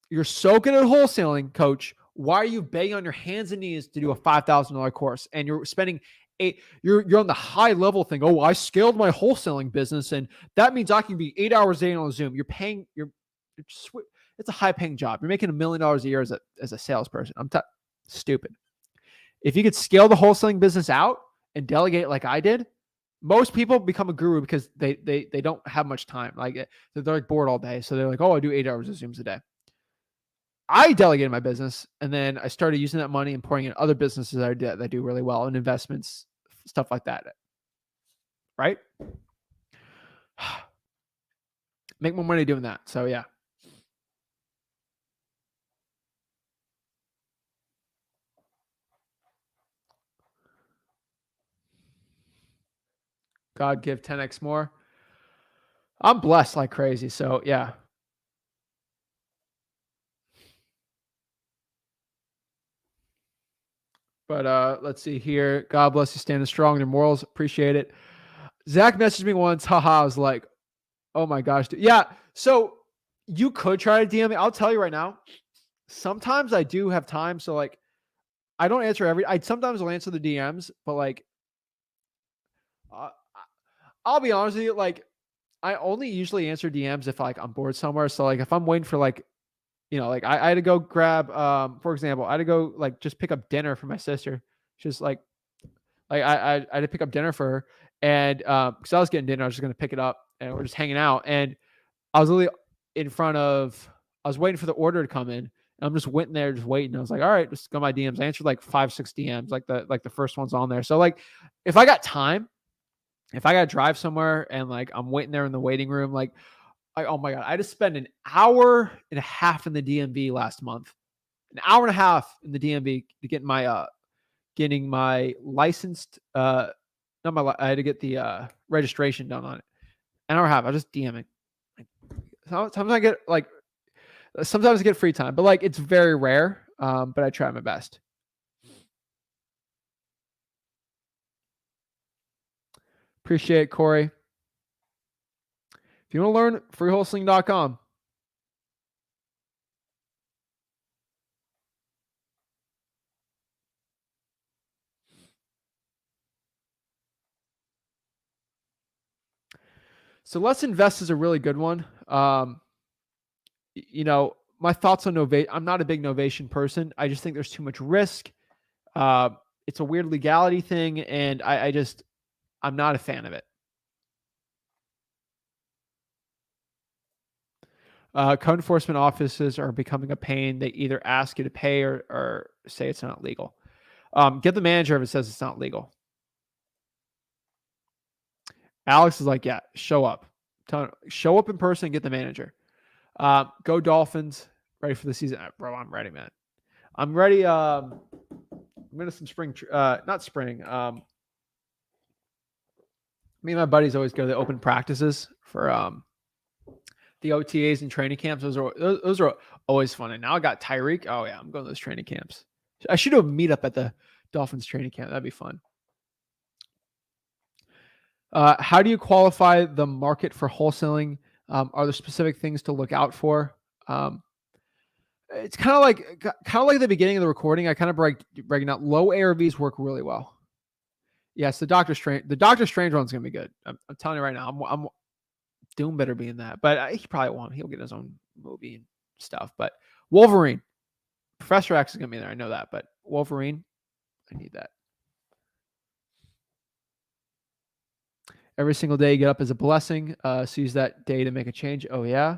S1: you're so good at wholesaling, coach, why are you begging on your hands and knees to do a $5,000 course? And you're spending you're on the high level thing. Oh, I scaled my wholesaling business, and that means I can be 8 hours a day on Zoom. It's a high paying job. You're making $1 million a year as a salesperson. Stupid. If you could scale the wholesaling business out and delegate like I did, most people become a guru because they don't have much time. Like they're like bored all day. So they're like, oh, I do 8 hours of Zooms a day. I delegated my business, and then I started using that money and pouring in other businesses that do really well, and investments, stuff like that. Right? Make more money doing that. So yeah. God give 10x more. I'm blessed like crazy. So yeah. But let's see here. God bless you, standing strong in your morals. Appreciate it. Zach messaged me once. Haha. I was like, oh my gosh, dude. Yeah. So you could try to DM me. I'll tell you right now. Sometimes I do have time. So like I don't answer I sometimes will answer the DMs, but like uh, I'll be honest with you, like I only usually answer DMs if like I'm bored somewhere. So like if I'm waiting for like, like I had to go grab for example, I had to go like just pick up dinner for my sister. She's like I had to pick up dinner for her, and because I was getting dinner, I was just gonna pick it up and we're just hanging out. And I was literally I was waiting for the order to come in. And I'm just waiting there, just waiting. I was like, all right, just go my DMs. I answered like 5-6 DMs, like the first one's on there. So like if I got time, if I got to drive somewhere and like I'm waiting there in the waiting room, like oh my God, I just spent an hour and a half in the DMV last month, an hour and a half in the DMV to get getting my licensed, not my, I had to get the registration done on it. An hour and a half. I was just DMing. Sometimes I get free time, but like it's very rare. But I try my best. Appreciate it, Corey. If you want to learn, freewholesaling.com. So Let's Invest is a really good one. My thoughts on novation. I'm not a big novation person. I just think there's too much risk. It's a weird legality thing, and I'm not a fan of it. Code enforcement offices are becoming a pain. They either ask you to pay or say it's not legal. Get the manager if it says it's not legal. Alex is like, yeah, show up. Show up in person and get the manager. Go Dolphins. Ready for the season. Bro, I'm ready, man. I'm ready. I'm going to some spring, not spring. Me and my buddies always go to the open practices for the OTAs and training camps. Those are always fun. And now I got Tyreek. Oh yeah, I'm going to those training camps. I should do a meetup at the Dolphins training camp. That'd be fun. How do you qualify the market for wholesaling? Are there specific things to look out for? It's kind of like the beginning of the recording. I kind of breaking out. Low ARVs work really well. Yes, the Doctor Strange one's gonna be good. I'm telling you right now. I'm Doom better be in that, but he probably won't. He'll get his own movie and stuff. But Wolverine, Professor X is gonna be there. I know that, but Wolverine, I need that. Every single day you get up is a blessing. So use that day to make a change. Oh yeah.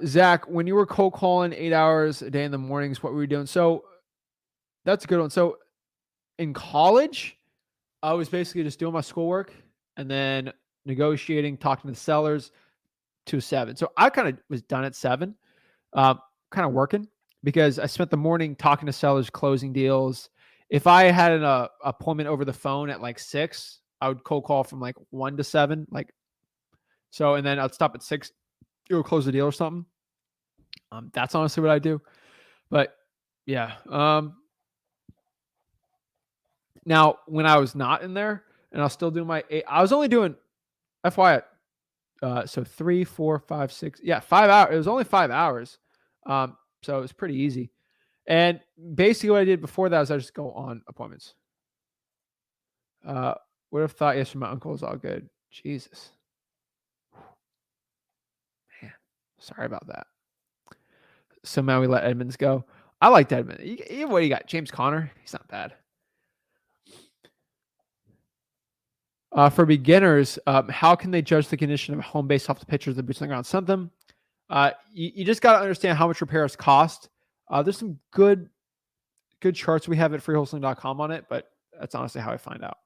S1: Zach, when you were cold calling 8 hours a day in the mornings, what were you doing? So that's a good one. So in college, I was basically just doing my schoolwork and then negotiating, talking to the sellers to 7. So I kind of was done at 7, kind of working because I spent the morning talking to sellers, closing deals. If I had an appointment over the phone at like 6, I would cold call from like 1 to 7, and then I'd stop at 6, or close the deal or something. That's honestly what I do. But yeah. Now when I was not in there and I was still doing I was only doing FYI. So 3, 4, 5, 6. Yeah, 5 hours. It was only 5 hours. So it was pretty easy. And basically what I did before that was I just go on appointments. Would have thought yes from my uncle is all good. Jesus. Man, sorry about that. Somehow we let Edmonds go. I liked Edmonds. What do you got? James Conner? He's not bad. For beginners, how can they judge the condition of a home based off the pictures of the boots on the ground sent them? You just got to understand how much repairs cost. There's some good charts we have at freewholesaling.com on it, but that's honestly how I find out.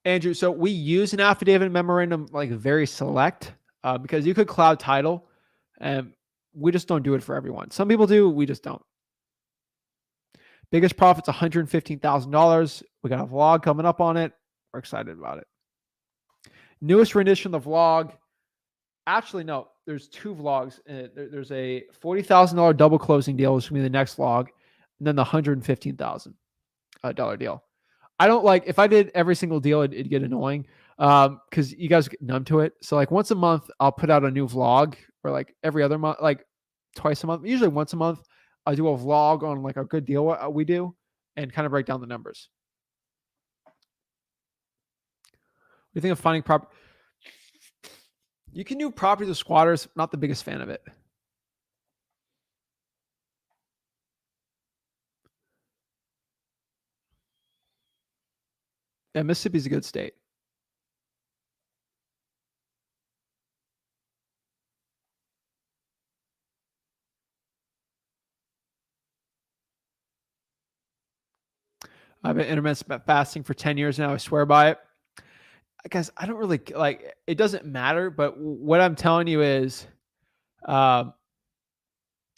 S1: Andrew, so we use an affidavit memorandum like very select because you could cloud title, and we just don't do it for everyone. Some people do, we just don't. Biggest profit's $115,000. We got a vlog coming up on it. We're excited about it. Newest rendition of the vlog. Actually, no, there's 2 vlogs. There's a $40,000 double closing deal, which will be the next vlog, and then the $115,000 deal. I don't like, if I did every single deal, it'd get annoying because you guys get numb to it. So like once a month, I'll put out a new vlog, or like every other month, like twice a month, usually once a month. I do a vlog on like a good deal we do and kind of break down the numbers. What do you think of finding property? You can do properties with squatters. Not the biggest fan of it. Yeah, Mississippi's a good state. I've been intermittent fasting for 10 years now. I swear by it. Guys, I don't really like, it doesn't matter, but what I'm telling you is,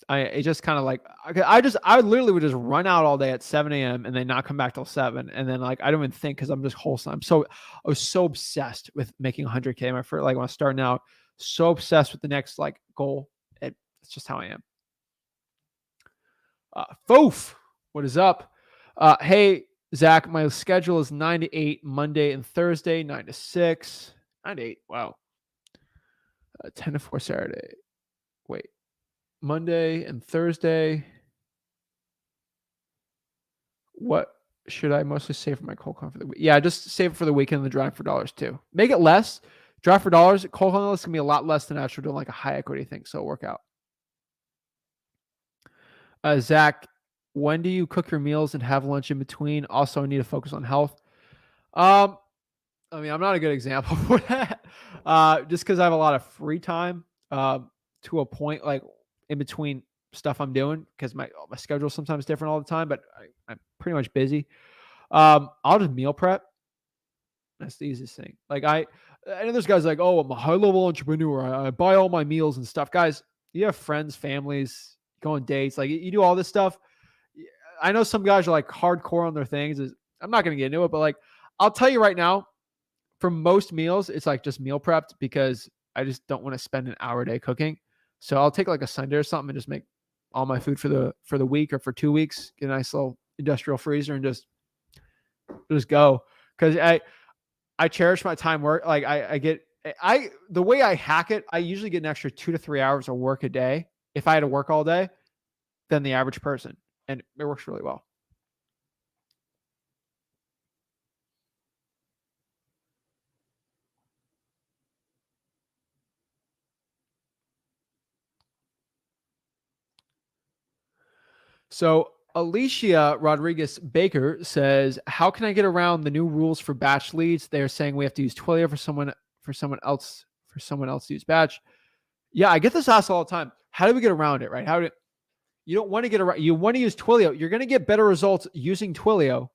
S1: it just kind of like, I literally would just run out all day at 7 a.m. and then not come back till 7. And then like, I don't even think, cause I'm just wholesome. I was so obsessed with making 100K. My first, like when I was starting out, so obsessed with the next like goal. It's just how I am. Foof, what is up? Hey, Zach, my schedule is 9 to 8, Monday and Thursday, 9 to 6, 9 to 8. Wow. 10 to 4 Saturday. Wait, Monday and Thursday. What should I mostly save for my cold call for the week? Yeah, just save it for the weekend and the drive for dollars too. Make it less. Drive for dollars. Cold call is going to be a lot less than actually doing like a high equity thing. So it'll work out. Zach, when do you cook your meals and have lunch in between? Also, I need to focus on health. I mean, I'm not a good example for that. Just because I have a lot of free time to a point, like in between stuff I'm doing, because my schedule is sometimes different all the time, but I'm pretty much busy. I'll just meal prep. That's the easiest thing. Like I know there's guys like, oh, I'm a high level entrepreneur. I buy all my meals and stuff. Guys, you have friends, families, go on dates, like you do all this stuff. I know some guys are like hardcore on their things. I'm not going to get into it, but like, I'll tell you right now, for most meals, it's like just meal prepped because I just don't want to spend an hour a day cooking. So I'll take like a Sunday or something and just make all my food for the week or for 2 weeks, get a nice little industrial freezer and just go. Cause I cherish my time work. Like the way I hack it, I usually get an extra 2 to 3 hours of work a day if I had to work all day than the average person. And it works really well. So Alicia Rodriguez Baker says, how can I get around the new rules for batch leads? They're saying we have to use Twilio for someone else to use batch. Yeah, I get this asked all the time. How do we get around it, right? You don't want to get around, you want to use Twilio. You're going to get better results using Twilio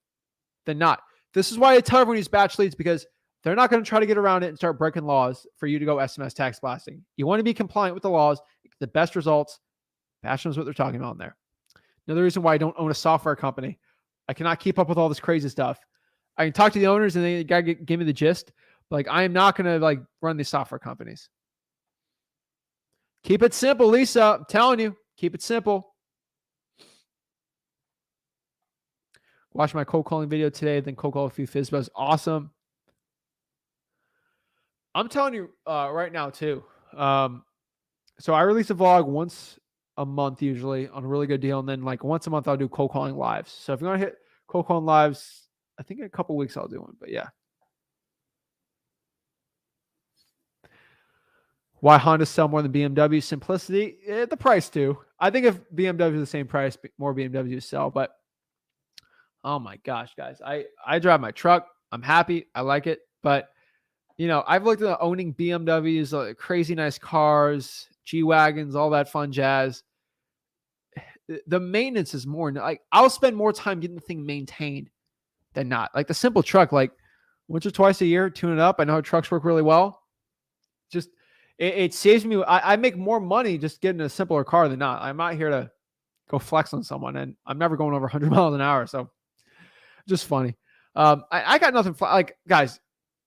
S1: than not. This is why I tell everyone to use batch leads, because they're not going to try to get around it and start breaking laws for you to go SMS tax blasting. You want to be compliant with the laws, the best results. Batch knows what they're talking about in there. Another reason why I don't own a software company. I cannot keep up with all this crazy stuff. I can talk to the owners and they gotta give me the gist. But like, I am not going to like run these software companies. Keep it simple, Lisa. I'm telling you, keep it simple. Watch my cold calling video today, then cold call a few FISBOs. Awesome. I'm telling you right now too. So I release a vlog once a month usually on a really good deal, and then like once a month I'll do cold calling lives. So if you want to hit cold calling lives, I think in a couple weeks I'll do one. But yeah. Why Honda sell more than BMW? Simplicity, the price too. I think if BMW is the same price, more BMWs sell. But oh my gosh, guys, I drive my truck. I'm happy. I like it. But, I've looked at owning BMWs, crazy nice cars, G-Wagons, all that fun jazz. The maintenance is more like I'll spend more time getting the thing maintained than not. Like the simple truck, like once or twice a year, tune it up. I know how trucks work really well. Just it saves me. I make more money just getting a simpler car than not. I'm not here to go flex on someone, and I'm never going over 100 miles an hour. So just funny. I got nothing. Like guys,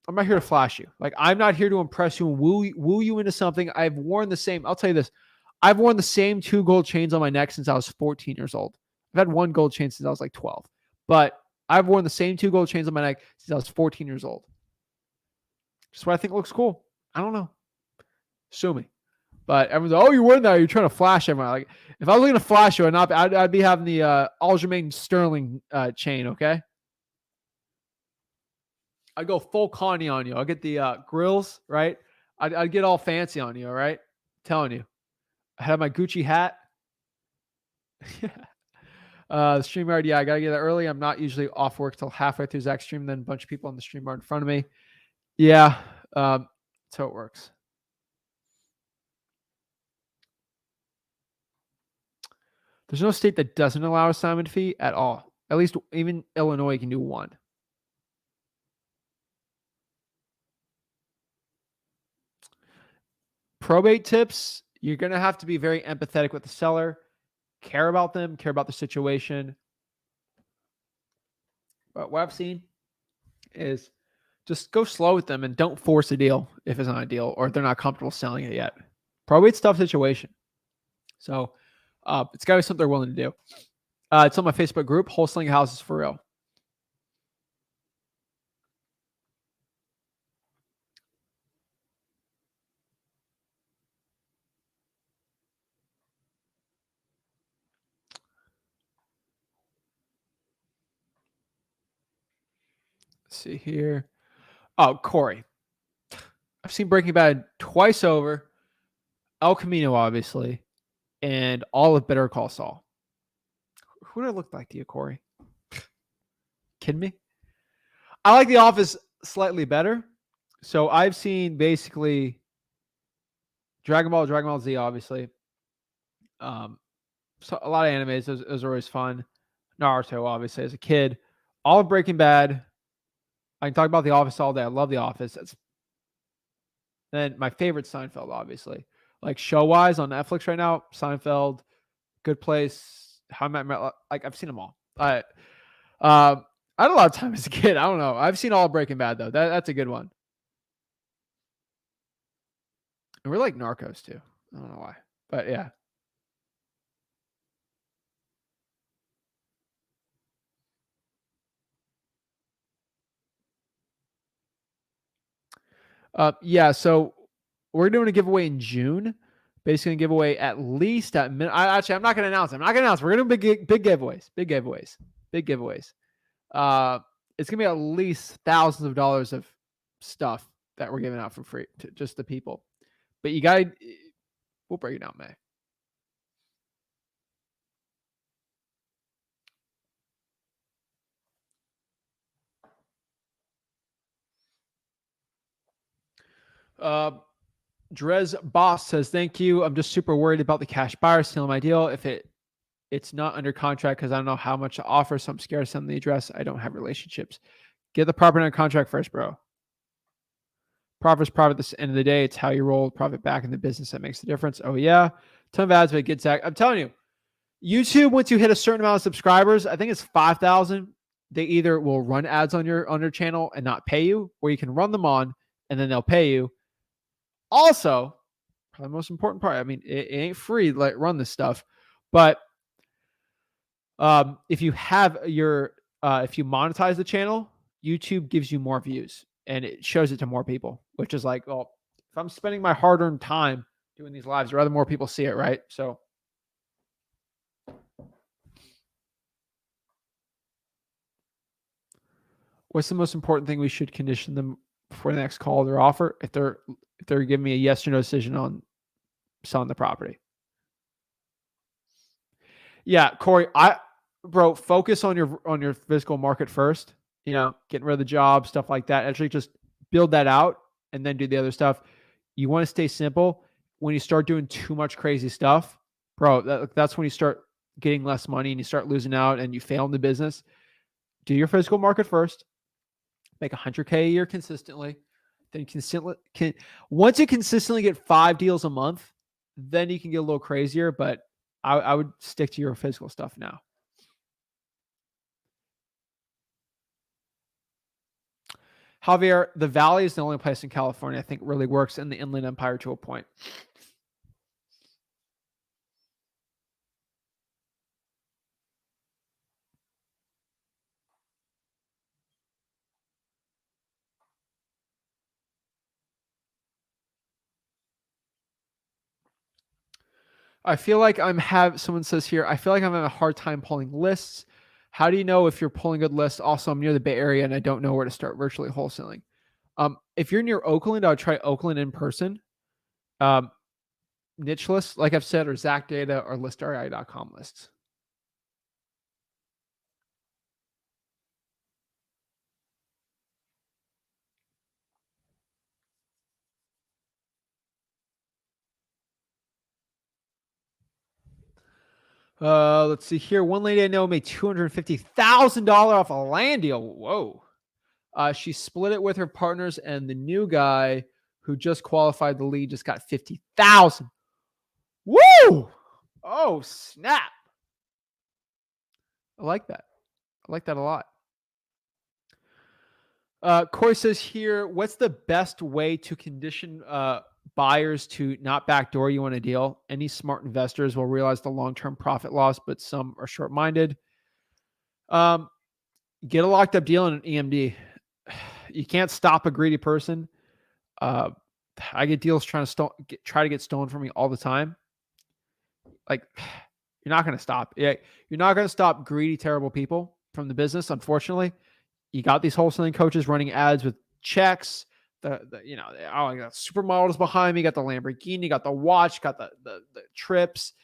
S1: I'm not here to flash you. Like I'm not here to impress you and woo you into something. I've worn the same. I'll tell you this. I've worn the same 2 gold chains on my neck since I was 14 years old. I've had 1 gold chain since I was like 12, but I've worn the same 2 gold chains on my neck since I was 14 years old. Just what I think looks cool. I don't know. Sue me. But everyone's like, oh, you're wearing that. You're trying to flash everyone. Like, if I was looking to flash you, I'd be having the Aljamain Sterling chain, okay? I'd go full Connie on you. I'll get the grills, right? I'd get all fancy on you, all right? I'm telling you. I had my Gucci hat. StreamYard, yeah, I gotta get there early. I'm not usually off work till halfway through Zach's stream. Then a bunch of people on the stream are in front of me. Yeah, that's how it works. There's no state that doesn't allow assignment fee at all. At least even Illinois can do 1. Probate tips, you're going to have to be very empathetic with the seller, care about them, care about the situation. But what I've seen is just go slow with them and don't force a deal if it's not a deal or if they're not comfortable selling it yet. Probate's a tough situation. So it's got to be something they're willing to do. It's on my Facebook group, Wholesaling Houses for Real. Let's see here. Oh, Corey. I've seen Breaking Bad twice over. El Camino, obviously, and all of Better Call Saul. Who do I look like to you, Corey? Kidding me? I like The Office slightly better. So I've seen basically Dragon Ball Z, obviously. So a lot of animes. It was always fun. Naruto, obviously, as a kid. All of Breaking Bad. I can talk about The Office all day. I love The Office. Then my favorite, Seinfeld, obviously. Like show-wise on Netflix right now, Seinfeld, Good Place, How I Met Your Mother. Like I've seen them all. I had a lot of time as a kid. I don't know. I've seen all of Breaking Bad though. That's a good one. And we're like Narcos too. I don't know why, but yeah. Yeah. So we're doing a giveaway in June. Basically, gonna give away at least I'm not going to announce. We're going to do big giveaways. It's gonna be at least thousands of dollars of stuff that we're giving out for free to just the people. But we'll break it down, May. Drez Boss says, thank you. I'm just super worried about the cash buyer stealing my deal. If it's not under contract because I don't know how much to offer, so I'm scared to send the address. I don't have relationships. Get the property under contract first, bro. Profit's profit at the end of the day. It's how you roll profit back in the business that makes the difference. Oh, yeah. Ton of ads, but get Zach. I'm telling you, YouTube, once you hit a certain amount of subscribers, I think it's 5,000, they either will run ads on your channel and not pay you, or you can run them on and then they'll pay you. Also, probably the most important part, I mean, it ain't free to run this stuff, but if you have if you monetize the channel, YouTube gives you more views and it shows it to more people, which is like, well, if I'm spending my hard-earned time doing these lives, I'd rather more people see it, right? So what's the most important thing we should condition them before the next call or offer if they're giving me a yes or no decision on selling the property? Yeah, Corey, bro, focus on your physical market first. getting rid of the job, stuff like that. Actually just build that out and then do the other stuff. You want to stay simple. When you start doing too much crazy stuff, bro, that's when you start getting less money and you start losing out and you fail in the business. Do your physical market first. Make $100K a year consistently. Then once you consistently get 5 deals a month, then you can get a little crazier. But I would stick to your physical stuff now. Javier, the Valley is the only place in California I think really works, in the Inland Empire to a point. I feel like someone says here, I feel like I'm having a hard time pulling lists. How do you know if you're pulling good lists? Also, I'm near the Bay Area and I don't know where to start virtually wholesaling. If you're near Oakland, I would try Oakland in person. Niche lists, like I've said, or Zach Data or listri.com lists. Let's see here. One lady I know made $250,000 off a land deal. Whoa. She split it with her partners, and the new guy who just qualified the lead just got $50,000. Woo! Oh, snap. I like that. I like that a lot. Corey says here, what's the best way to condition buyers to not backdoor you on a deal? Any smart investors will realize the long-term profit loss, but some are short-minded. Get a locked up deal in an EMD. You can't stop a greedy person. I get deals try to get stolen from me all the time. Like, you're not going to stop. Yeah, you're not going to stop greedy, terrible people from the business. Unfortunately, you got these wholesaling coaches running ads with checks. I got supermodels behind me. Got the Lamborghini. Got the watch. Got the trips.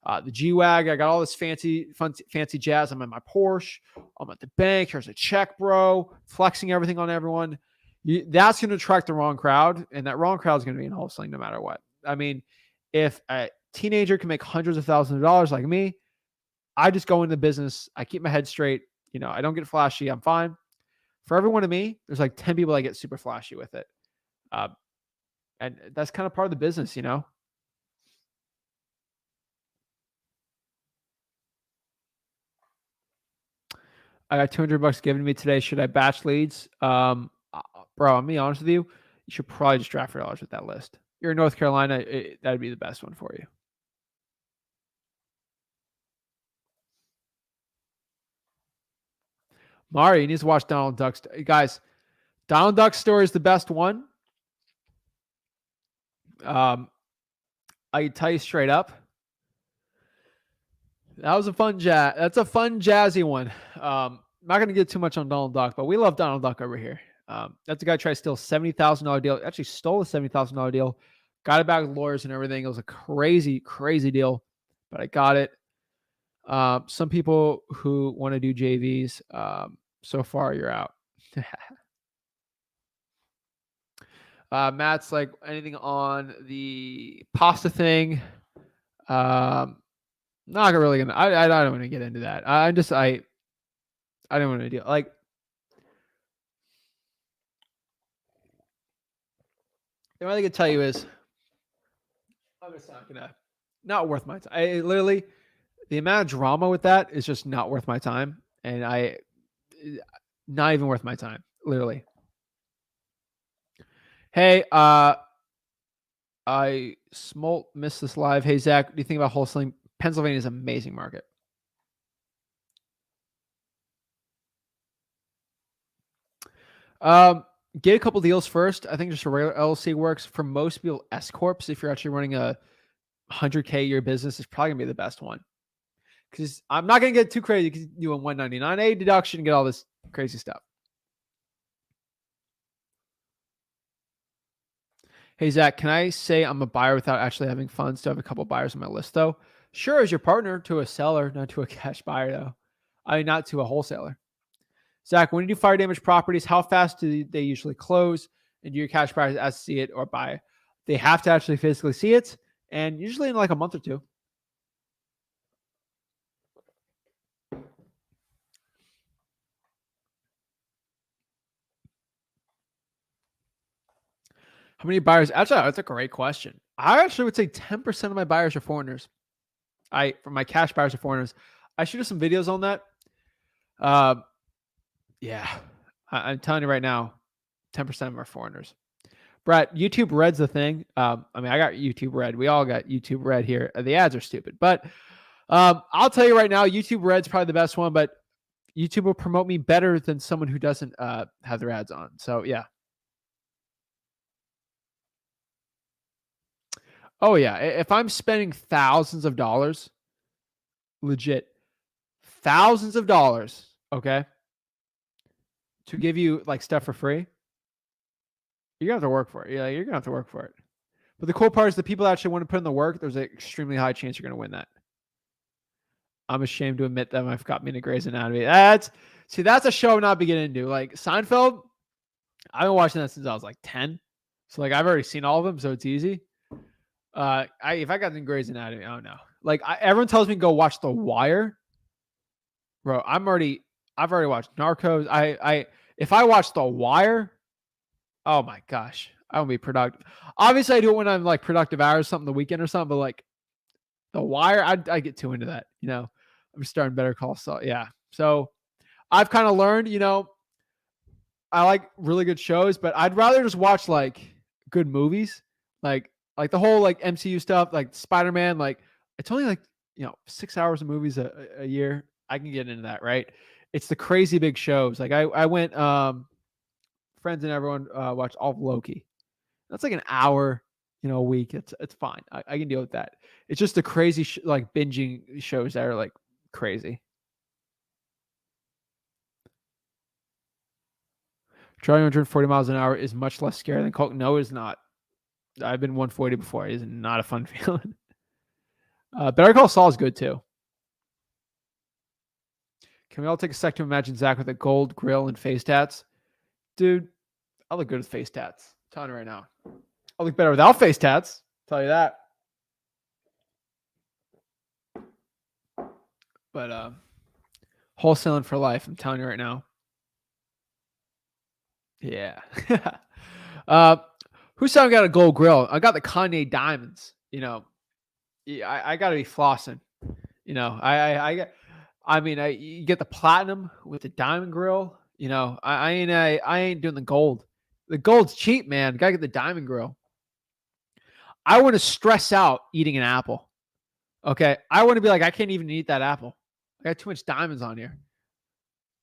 S1: The G-Wag. I got all this fancy jazz. I'm in my Porsche. I'm at the bank. Here's a check, bro. Flexing everything on everyone. That's going to attract the wrong crowd, and that wrong crowd is going to be in wholesaling no matter what. I mean, if a teenager can make hundreds of thousands of dollars like me, I just go into the business. I keep my head straight. I don't get flashy. I'm fine. For every one of me, there's like 10 people that get super flashy with it. And that's kind of part of the business, I got $200 given to me today. Should I batch leads? Bro, I'm being honest with you. You should probably just draft $4 with that list. You're in North Carolina. That'd be the best one for you. Mario, you need to watch Donald Duck's. Guys, Donald Duck's story is the best one. I can tell you straight up. That was a fun That's a fun jazzy one. I'm not going to get too much on Donald Duck, but we love Donald Duck over here. That's a guy tried to steal $70,000 deal. Actually stole a $70,000 deal. Got it back with lawyers and everything. It was a crazy, crazy deal, but I got it. Some people who want to do JVs, so far you're out. Matt's like, anything on the pasta thing? Not really gonna. I don't want to get into that. I don't want to deal like. The only thing I can tell you is, I'm just not worth my time. I literally, the amount of drama with that is just not worth my time, and not even worth my time. Literally. Hey, I missed this live. Hey Zach, what do you think about wholesaling? Pennsylvania is an amazing market. Get a couple deals first. I think just a regular LLC works. For most people, S Corps, if you're actually running a 100K a year business, is probably gonna be the best one. Because I'm not gonna get too crazy because you do a 199A deduction and get all this crazy stuff. Hey Zach, can I say I'm a buyer without actually having funds to have a couple buyers on my list though? Sure, as your partner to a seller, not to a cash buyer though. I mean, not to a wholesaler. Zach, when you do fire damage properties, how fast do they usually close? And do your cash buyers as see it or buy? They have to actually physically see it, and usually in like a month or two. How many buyers? Actually, that's a great question. I actually would say 10% of my buyers are foreigners. For my cash buyers are foreigners. I should do some videos on that. Yeah, I'm telling you right now, 10% of them are foreigners. Brett, YouTube Red's the thing. I mean, I got YouTube Red. We all got YouTube Red here. The ads are stupid, but I'll tell you right now, YouTube Red's probably the best one. But YouTube will promote me better than someone who doesn't have their ads on. So yeah. Oh yeah. If I'm spending thousands of dollars, legit thousands of dollars, okay, to give you like stuff for free, you're gonna have to work for it. Yeah, you're gonna have to work for it. But the cool part is the people that actually want to put in the work, there's an extremely high chance you're gonna win that. I'm ashamed to admit that I've got me into Grey's Anatomy. That's a show I'm not beginning to do. Like Seinfeld, I've been watching that since I was like 10. So like I've already seen all of them, so it's easy. If I got into Grey's Anatomy, I don't know. Like everyone tells me to go watch The Wire. Bro, I've already watched Narcos. If I watch The Wire, oh my gosh, I won't be productive. Obviously, I do it when I'm like productive hours, something the weekend or something, but like The Wire, I get too into that. You know, I'm starting Better Call Saul. Yeah. So I've kind of learned, you know, I like really good shows, but I'd rather just watch like good movies, like the whole like MCU stuff, like Spider-Man. Like it's only like 6 hours of movies a year. I can get into that, right? It's the crazy big shows. Like I went, friends and everyone watched all of Loki. That's like an hour, a week. It's fine. I can deal with that. It's just the crazy like binging shows that are like crazy. Driving 140 miles an hour is much less scary than coke. No, it's not. I've been 140 before. It is not a fun feeling. Better Call Saul is good too. Can we all take a sec to imagine Zach with a gold grill and face tats? Dude, I look good with face tats. I'm telling you right now. I look better without face tats. I'll tell you that. But wholesaling for life. I'm telling you right now. Yeah. Who's saying I got a gold grill? I got the Kanye diamonds. I got to be flossing. You get the platinum with the diamond grill. I ain't doing the gold. The gold's cheap, man. Gotta get the diamond grill. I want to stress out eating an apple. Okay, I want to be like, I can't even eat that apple. I got too much diamonds on here.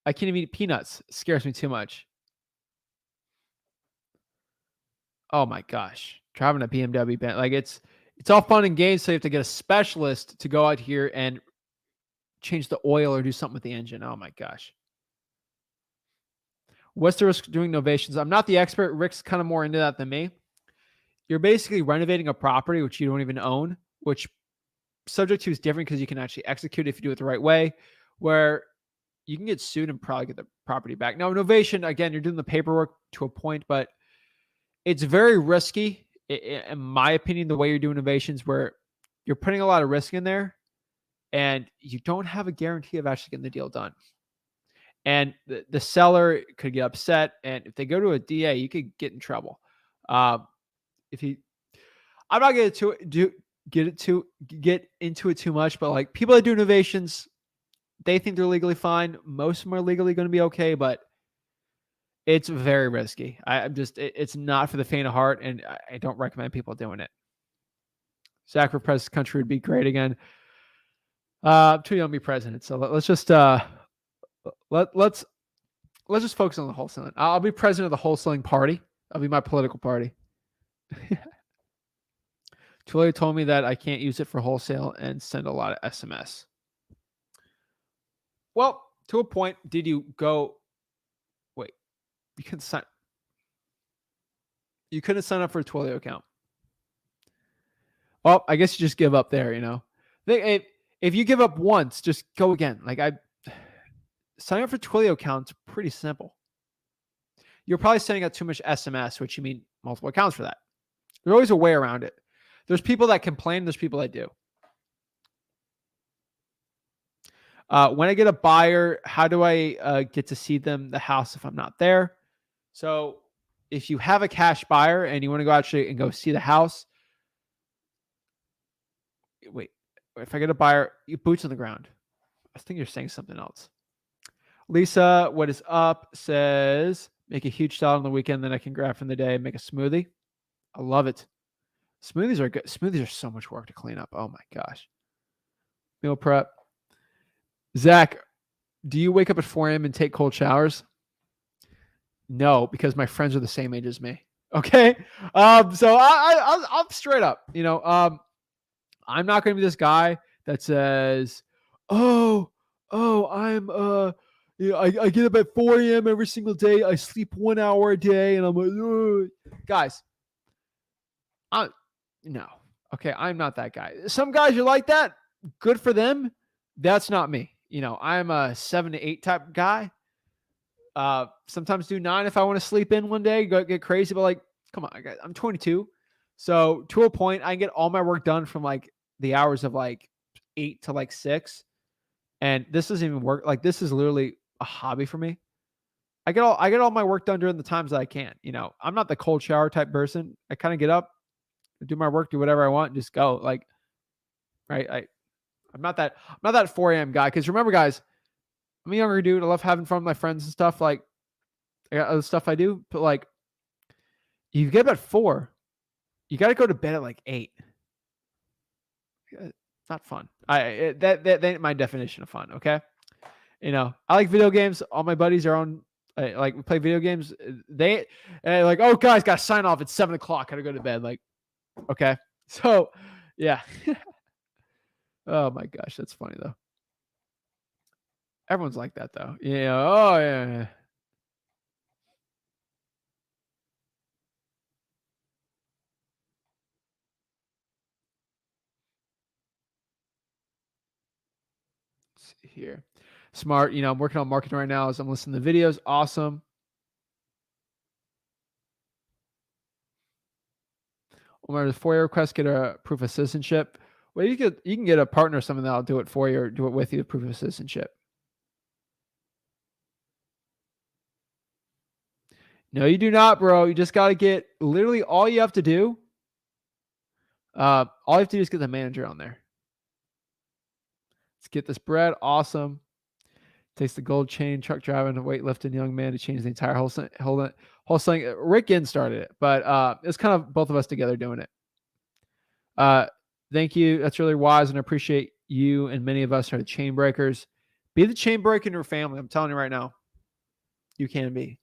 S1: I can't even eat peanuts. It scares me too much. Oh my gosh, driving a BMW Bentley, like it's all fun and games. So you have to get a specialist to go out here and change the oil or do something with the engine. Oh my gosh. What's the risk of doing novations? I'm not the expert. Rick's kind of more into that than me. You're basically renovating a property which you don't even own, which subject to is different because you can actually execute if you do it the right way, where you can get sued and probably get the property back. Now, novation, again, you're doing the paperwork to a point, but it's very risky, in my opinion, the way you're doing novations, where you're putting a lot of risk in there and you don't have a guarantee of actually getting the deal done. And the seller could get upset. And if they go to a DA, you could get in trouble. I'm not going to get into it too much, but like people that do novations, they think they're legally fine. Most of them are legally going to be okay, but it's very risky. It's not for the faint of heart, and I don't recommend people doing it. Zach for president country would be great again. I'm too young to be president, so let's just let's just focus on the wholesaling. I'll be president of the wholesaling party. That'll be my political party. Tulio told me that I can't use it for wholesale and send a lot of SMS. Well, to a point, did you go? Wait, you couldn't sign up for a Twilio account. Well, I guess you just give up there. If you give up once, just go again. Like signing up for Twilio accounts pretty simple. You're probably sending out too much SMS, which you mean multiple accounts for that. There's always a way around it. There's people that complain. There's people that do. When I get a buyer, how do I get to see them, the house, if I'm not there? So if you have a cash buyer and you want to go actually and go see the house, wait, if I get a buyer, you boots on the ground. I think you're saying something else. Lisa, what is up? Says, make a huge salad on the weekend, then I can grab from the day and make a smoothie. I love it. Smoothies are good. Smoothies are so much work to clean up. Oh my gosh. Meal prep. Zach, do you wake up at 4 a.m. and take cold showers? No, because my friends are the same age as me. Okay. So I'm straight up, I'm not going to be this guy that says, I'm, I get up at 4 a.m. every single day. I sleep 1 hour a day. And I'm like, ugh. Guys, no. Okay. I'm not that guy. Some guys are like that. Good for them. That's not me. I'm a 7 to 8 type guy. Sometimes do 9 if I want to sleep in one day, get crazy, but like, come on, guys, I'm 22. So to a point, I can get all my work done from like the hours of like 8 to like 6. And this doesn't even work. Like, this is literally a hobby for me. I get all my work done during the times that I can. I'm not the cold shower type person. I kind of get up, do my work, do whatever I want, and just go. Like, right. I'm not that 4 a.m. guy. Because remember, guys, I'm a younger dude. I love having fun with my friends and stuff. Like, I got other stuff I do. But like, you get up at 4, you got to go to bed at like 8. It's not fun. That ain't my definition of fun. Okay. I like video games. All my buddies are on. Like, we play video games. They like, oh, guys, got to sign off at 7 o'clock. Got to go to bed. Like, okay. So, yeah. Oh my gosh, that's funny though. Everyone's like that though. Yeah. Oh yeah. Let's see here. Smart. I'm working on marketing right now as I'm listening to videos. Awesome. Omar, does FOIA request get a proof of citizenship? Well, you can get a partner or something that'll do it for you or do it with you, proof of citizenship. No, you do not, bro. You just got to get literally all you have to do. All you have to do is get the manager on there. Let's get this bread. Awesome. Takes the gold chain, truck driving, a weightlifting young man to change the entire wholesaling. Rick Ginn started it, but it's kind of both of us together doing it. Thank you. That's really wise, and I appreciate you. And many of us are the chain breakers. Be the chain breaker in your family. I'm telling you right now, you can be.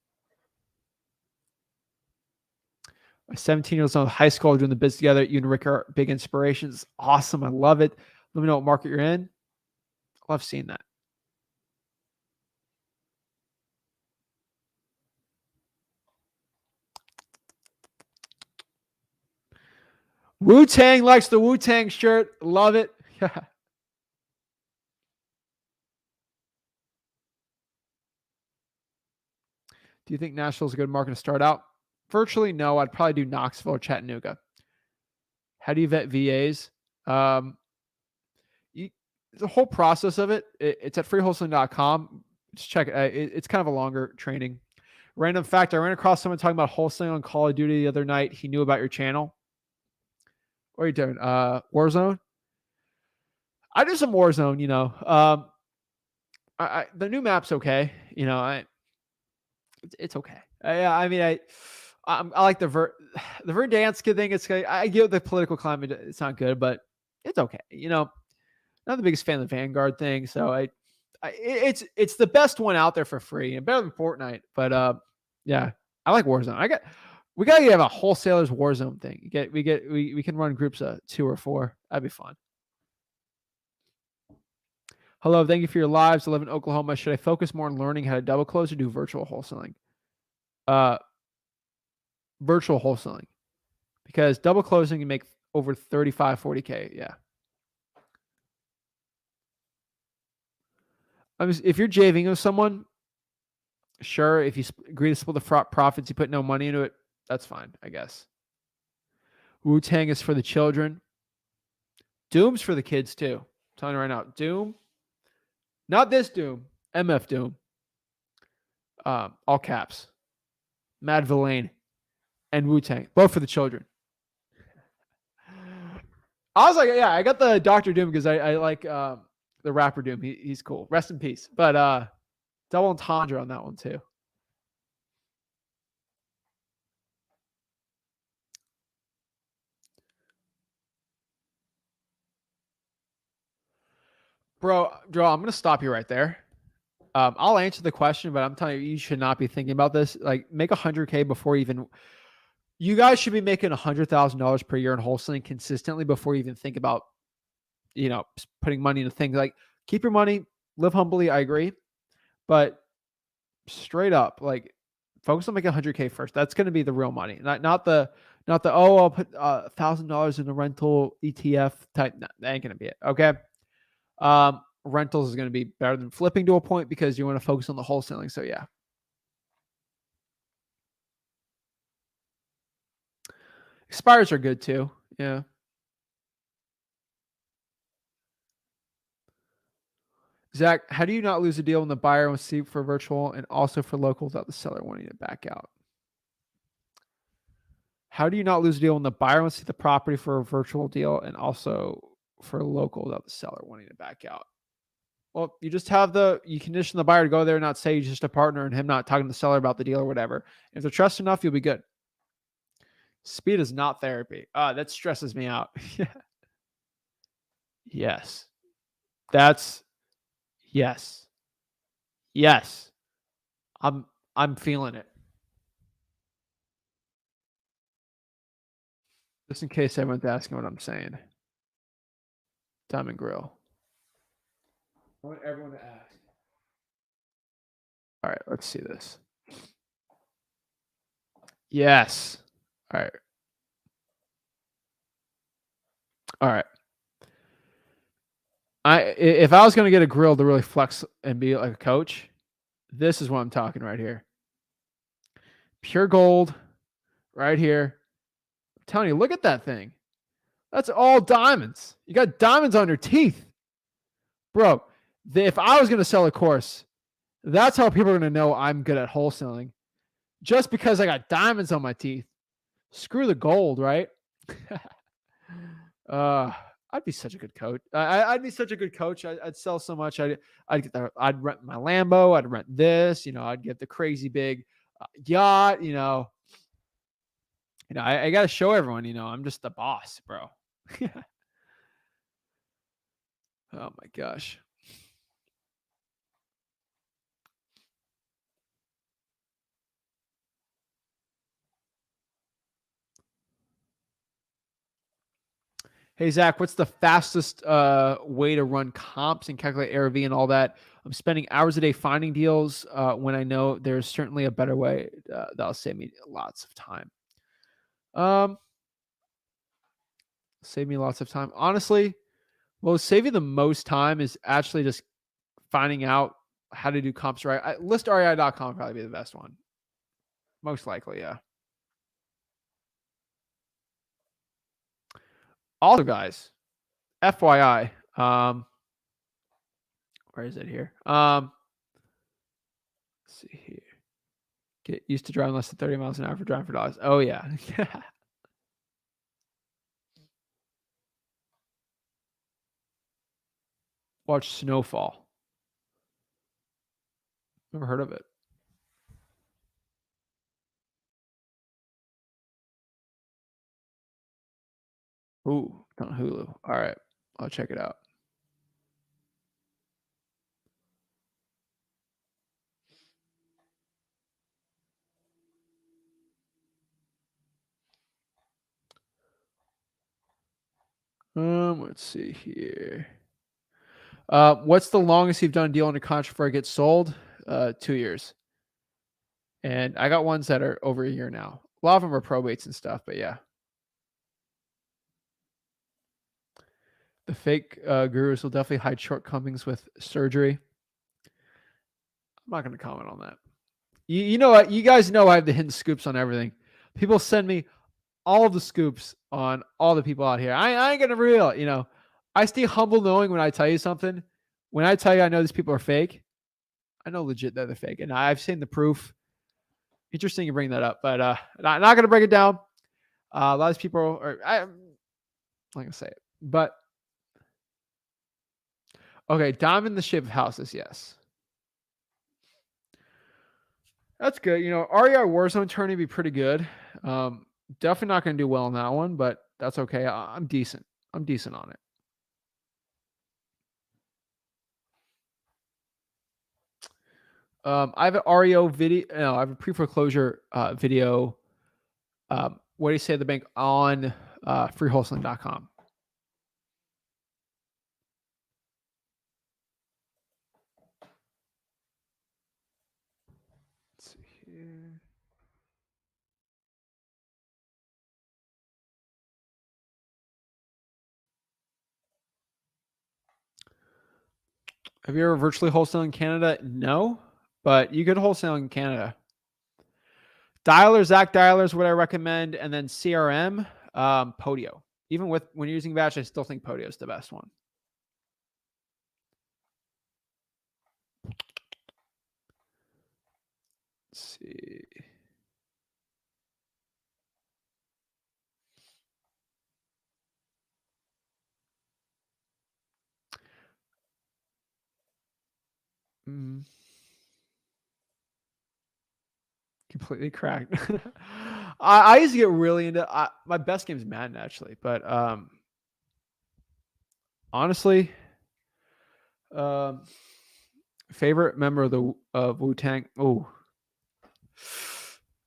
S1: 17-year-olds in high school doing the biz together. You and Rick are big inspirations. Awesome. I love it. Let me know what market you're in. I love seeing that. Wu-Tang likes the Wu-Tang shirt. Love it. Do you think Nashville's a good market to start out? Virtually no. I'd probably do Knoxville or Chattanooga. How do you vet VAs? The whole process of it, it's at freewholesaling.com. Just check it. It's kind of a longer training. Random fact, I ran across someone talking about wholesaling on Call of Duty the other night. He knew about your channel. What are you doing? Warzone? I do some Warzone, the new map's okay. It's okay. I like the Verdansk thing. I get the political climate. It's not good, but it's okay. Not the biggest fan of the Vanguard thing. So it's the best one out there for free and better than Fortnite. But yeah, I like Warzone. We gotta have a wholesalers Warzone thing. We can run groups of 2 or 4. That'd be fun. Hello, thank you for your lives. I live in Oklahoma. Should I focus more on learning how to double close or do virtual wholesaling? Virtual wholesaling. Because double closing, you make over 35, 40K. Yeah. If you're JVing with someone, sure. If you agree to split the profits, you put no money into it, that's fine, I guess. Wu-Tang is for the children. Doom's for the kids too. I'm telling you right now. Doom, not this Doom, MF Doom. All caps. Mad Villain and Wu-Tang, both for the children. I was like, yeah, I got the Dr. Doom because I like the rapper Doom. He's cool. Rest in peace. But double entendre on that one too. Bro, Joe, I'm gonna stop you right there. I'll answer the question, but I'm telling you, you should not be thinking about this. Like, make 100K before even. You guys should be making $100,000 per year in wholesaling consistently before you even think about, putting money into things. Like, keep your money, live humbly. I agree, but straight up, like, focus on making 100K first. That's going to be the real money, not the I'll put $1,000 in a rental ETF type. No, that ain't going to be it. Okay. Rentals is going to be better than flipping to a point because you want to focus on the wholesaling. So yeah. Expires are good too. Yeah. Zach, how do you not lose a deal when the buyer wants to see for virtual and also for local without the seller wanting to back out? How do you not lose a deal when the buyer wants to see the property for a virtual deal and also for local without the seller wanting to back out? Well, you just you condition the buyer to go there and not say he's just a partner and him not talking to the seller about the deal or whatever. If they're trust enough, you'll be good. Speed is not therapy. That stresses me out. Yes. Yes. Yes. I'm feeling it. Just in case everyone's asking what I'm saying. Diamond Grill. I want everyone to ask. All right, let's see this. Yes. All right. All right. If I was going to get a grill to really flex and be like a coach, this is what I'm talking right here. Pure gold right here. I'm telling you, look at that thing. That's all diamonds. You got diamonds on your teeth. Bro, if I was going to sell a course, that's how people are going to know I'm good at wholesaling. Just because I got diamonds on my teeth. Screw the gold, right? I'd be such a good coach. I'd be such a good coach. I'd sell so much. I'd rent my Lambo. I'd rent this. I'd get the crazy big yacht. I got to show everyone. I'm just the boss, bro. Oh my gosh. Hey, Zach, what's the fastest way to run comps and calculate ARV and all that? I'm spending hours a day finding deals when I know there's certainly a better way that'll save me lots of time. Save me lots of time. Honestly, what will save you the most time is actually just finding out how to do comps right. ListREI.com probably be the best one. Most likely, yeah. Also, guys, FYI, where is it here? Let's see here. Get used to driving less than 30 miles an hour for driving for dollars. Oh, yeah. Watch Snowfall. Never heard of it. Ooh, on Hulu. All right. I'll check it out. Let's see here. What's the longest you've done a deal under contract before it gets sold? 2 years. And I got ones that are over a year now. A lot of them are probates and stuff, but yeah. The fake gurus will definitely hide shortcomings with surgery. I'm not going to comment on that. You know what? You guys know I have the hidden scoops on everything. People send me all of the scoops on all the people out here. I ain't going to reveal it. You know, I stay humble knowing when I tell you something. When I tell you I know these people are fake, I know legit that they're fake. And I've seen the proof. Interesting you bring that up, but not going to break it down. A lot of these people are, I'm not going to say it. But, okay, diamond in the shape of houses, yes. That's good. You know, REI Warzone tourney would be pretty good. Definitely not going to do well on that one, but that's okay. I'm decent. I'm decent on it. I have an REO video. No, I have a pre-foreclosure video. What do you say at the bank on freewholesaling.com? Let's see here. Have you ever virtually wholesaled in Canada? No, but you could wholesale in Canada. Dialers, Zach Dialers, what I recommend, and then CRM, Podio. Even when you're using Batch, I still think Podio is the best one. Let's see. Completely cracked. I used to get really into my best game is Madden actually, but honestly, favorite member of Wu-Tang. Oh,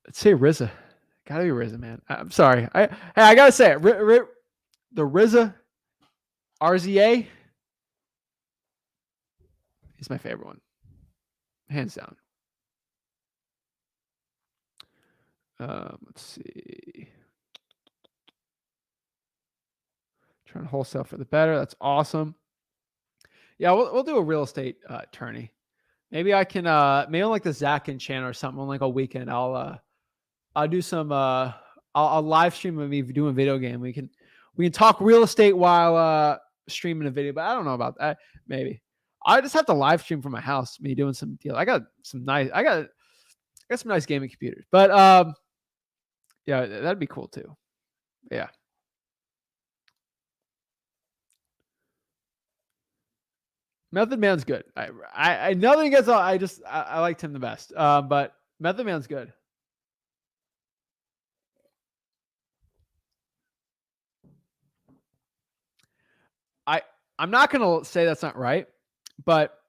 S1: let's say RZA. Gotta be RZA, man. I'm sorry. I gotta say it. The RZA RZA. He's my favorite one, hands down. Let's see. Trying to wholesale for the better. That's awesome. Yeah, we'll do a real estate tourney. Maybe I can maybe on like the Zach Ginn channel or something on like a weekend. I'll do some I'll live stream of me doing a video game. We can talk real estate while streaming a video, but I don't know about that. Maybe I just have to live stream from my house, me doing some deal. I got some nice gaming computers. But yeah, that'd be cool too. Yeah. Method Man's good. I nothing against all. I liked him the best. But Method Man's good. I'm not gonna say that's not right, but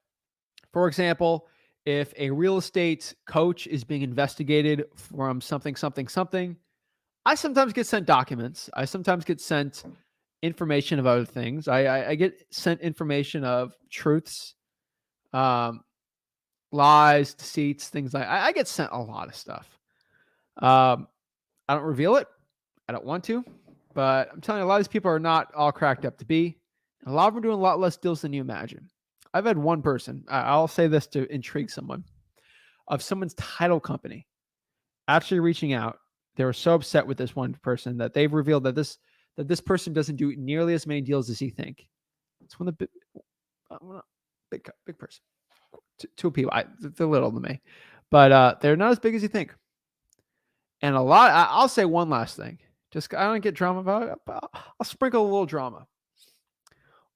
S1: for example, if a real estate coach is being investigated from something, I sometimes get sent documents. I sometimes get sent information of other things. I get sent information of truths, lies, deceits, things like I get sent a lot of stuff. I don't reveal it. I don't want to, but I'm telling you, a lot of these people are not all cracked up to be. A lot of them are doing a lot less deals than you imagine. I've had one person, I'll say this to intrigue someone, of someone's title company actually reaching out. They were so upset with this one person that they've revealed that this person doesn't do nearly as many deals as he think. It's one of the big person. Two people. They're little to me, but they're not as big as you think. And a lot. I'll say one last thing. Just I don't get drama about it. But I'll sprinkle a little drama.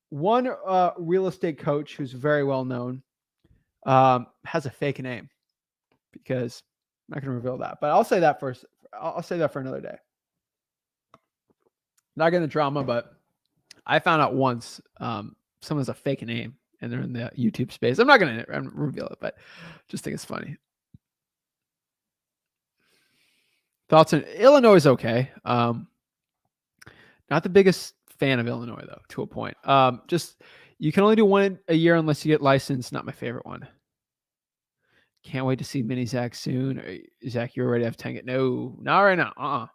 S1: One real estate coach who's very well known has a fake name because I'm not going to reveal that. But I'll say that first. I'll say that for another day. Not getting the drama, but I found out once someone's a fake name and they're in the YouTube space. I'm not going to reveal it, but just think it's funny. Thoughts on Illinois is okay. Not the biggest fan of Illinois though, to a point. Just you can only do one a year unless you get licensed. Not my favorite one. Can't wait to see Mini Zach soon. Zach, you already have Tenget? No, not right now.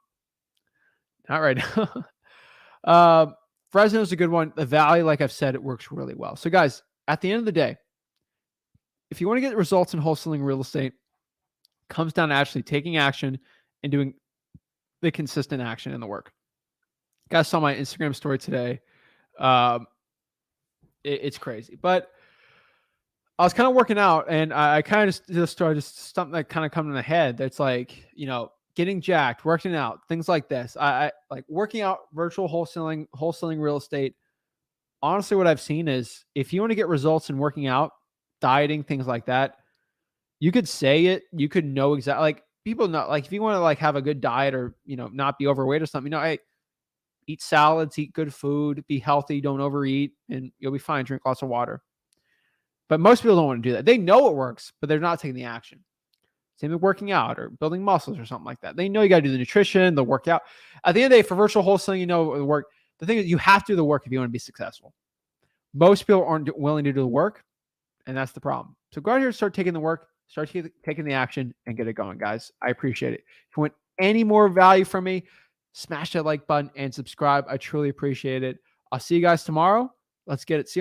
S1: Not right now. Fresno's a good one. The Valley, like I've said, it works really well. So guys, at the end of the day, if you want to get results in wholesaling real estate, it comes down to actually taking action and doing the consistent action in the work. You guys saw my Instagram story today. It's crazy, but I was kind of working out, and I kind of just started something that kind of come in the head. That's like, getting jacked, working out, things like this. I like working out, virtual wholesaling real estate. Honestly, what I've seen is if you want to get results in working out, dieting, things like that, you could say it, you could know exactly, like people know, like if you want to like have a good diet or, not be overweight or something, hey, eat salads, eat good food, be healthy, don't overeat, and you'll be fine. Drink lots of water. But most people don't want to do that. They know it works, but they're not taking the action. Same with working out or building muscles or something like that. They know you got to do the nutrition, the workout. At the end of the day, for virtual wholesaling, the work. The thing is, you have to do the work if you want to be successful. Most people aren't willing to do the work, and that's the problem. So go out here and start taking the work, start taking the action, and get it going, guys. I appreciate it. If you want any more value from me, smash that like button and subscribe. I truly appreciate it. I'll see you guys tomorrow. Let's get it. See you guys.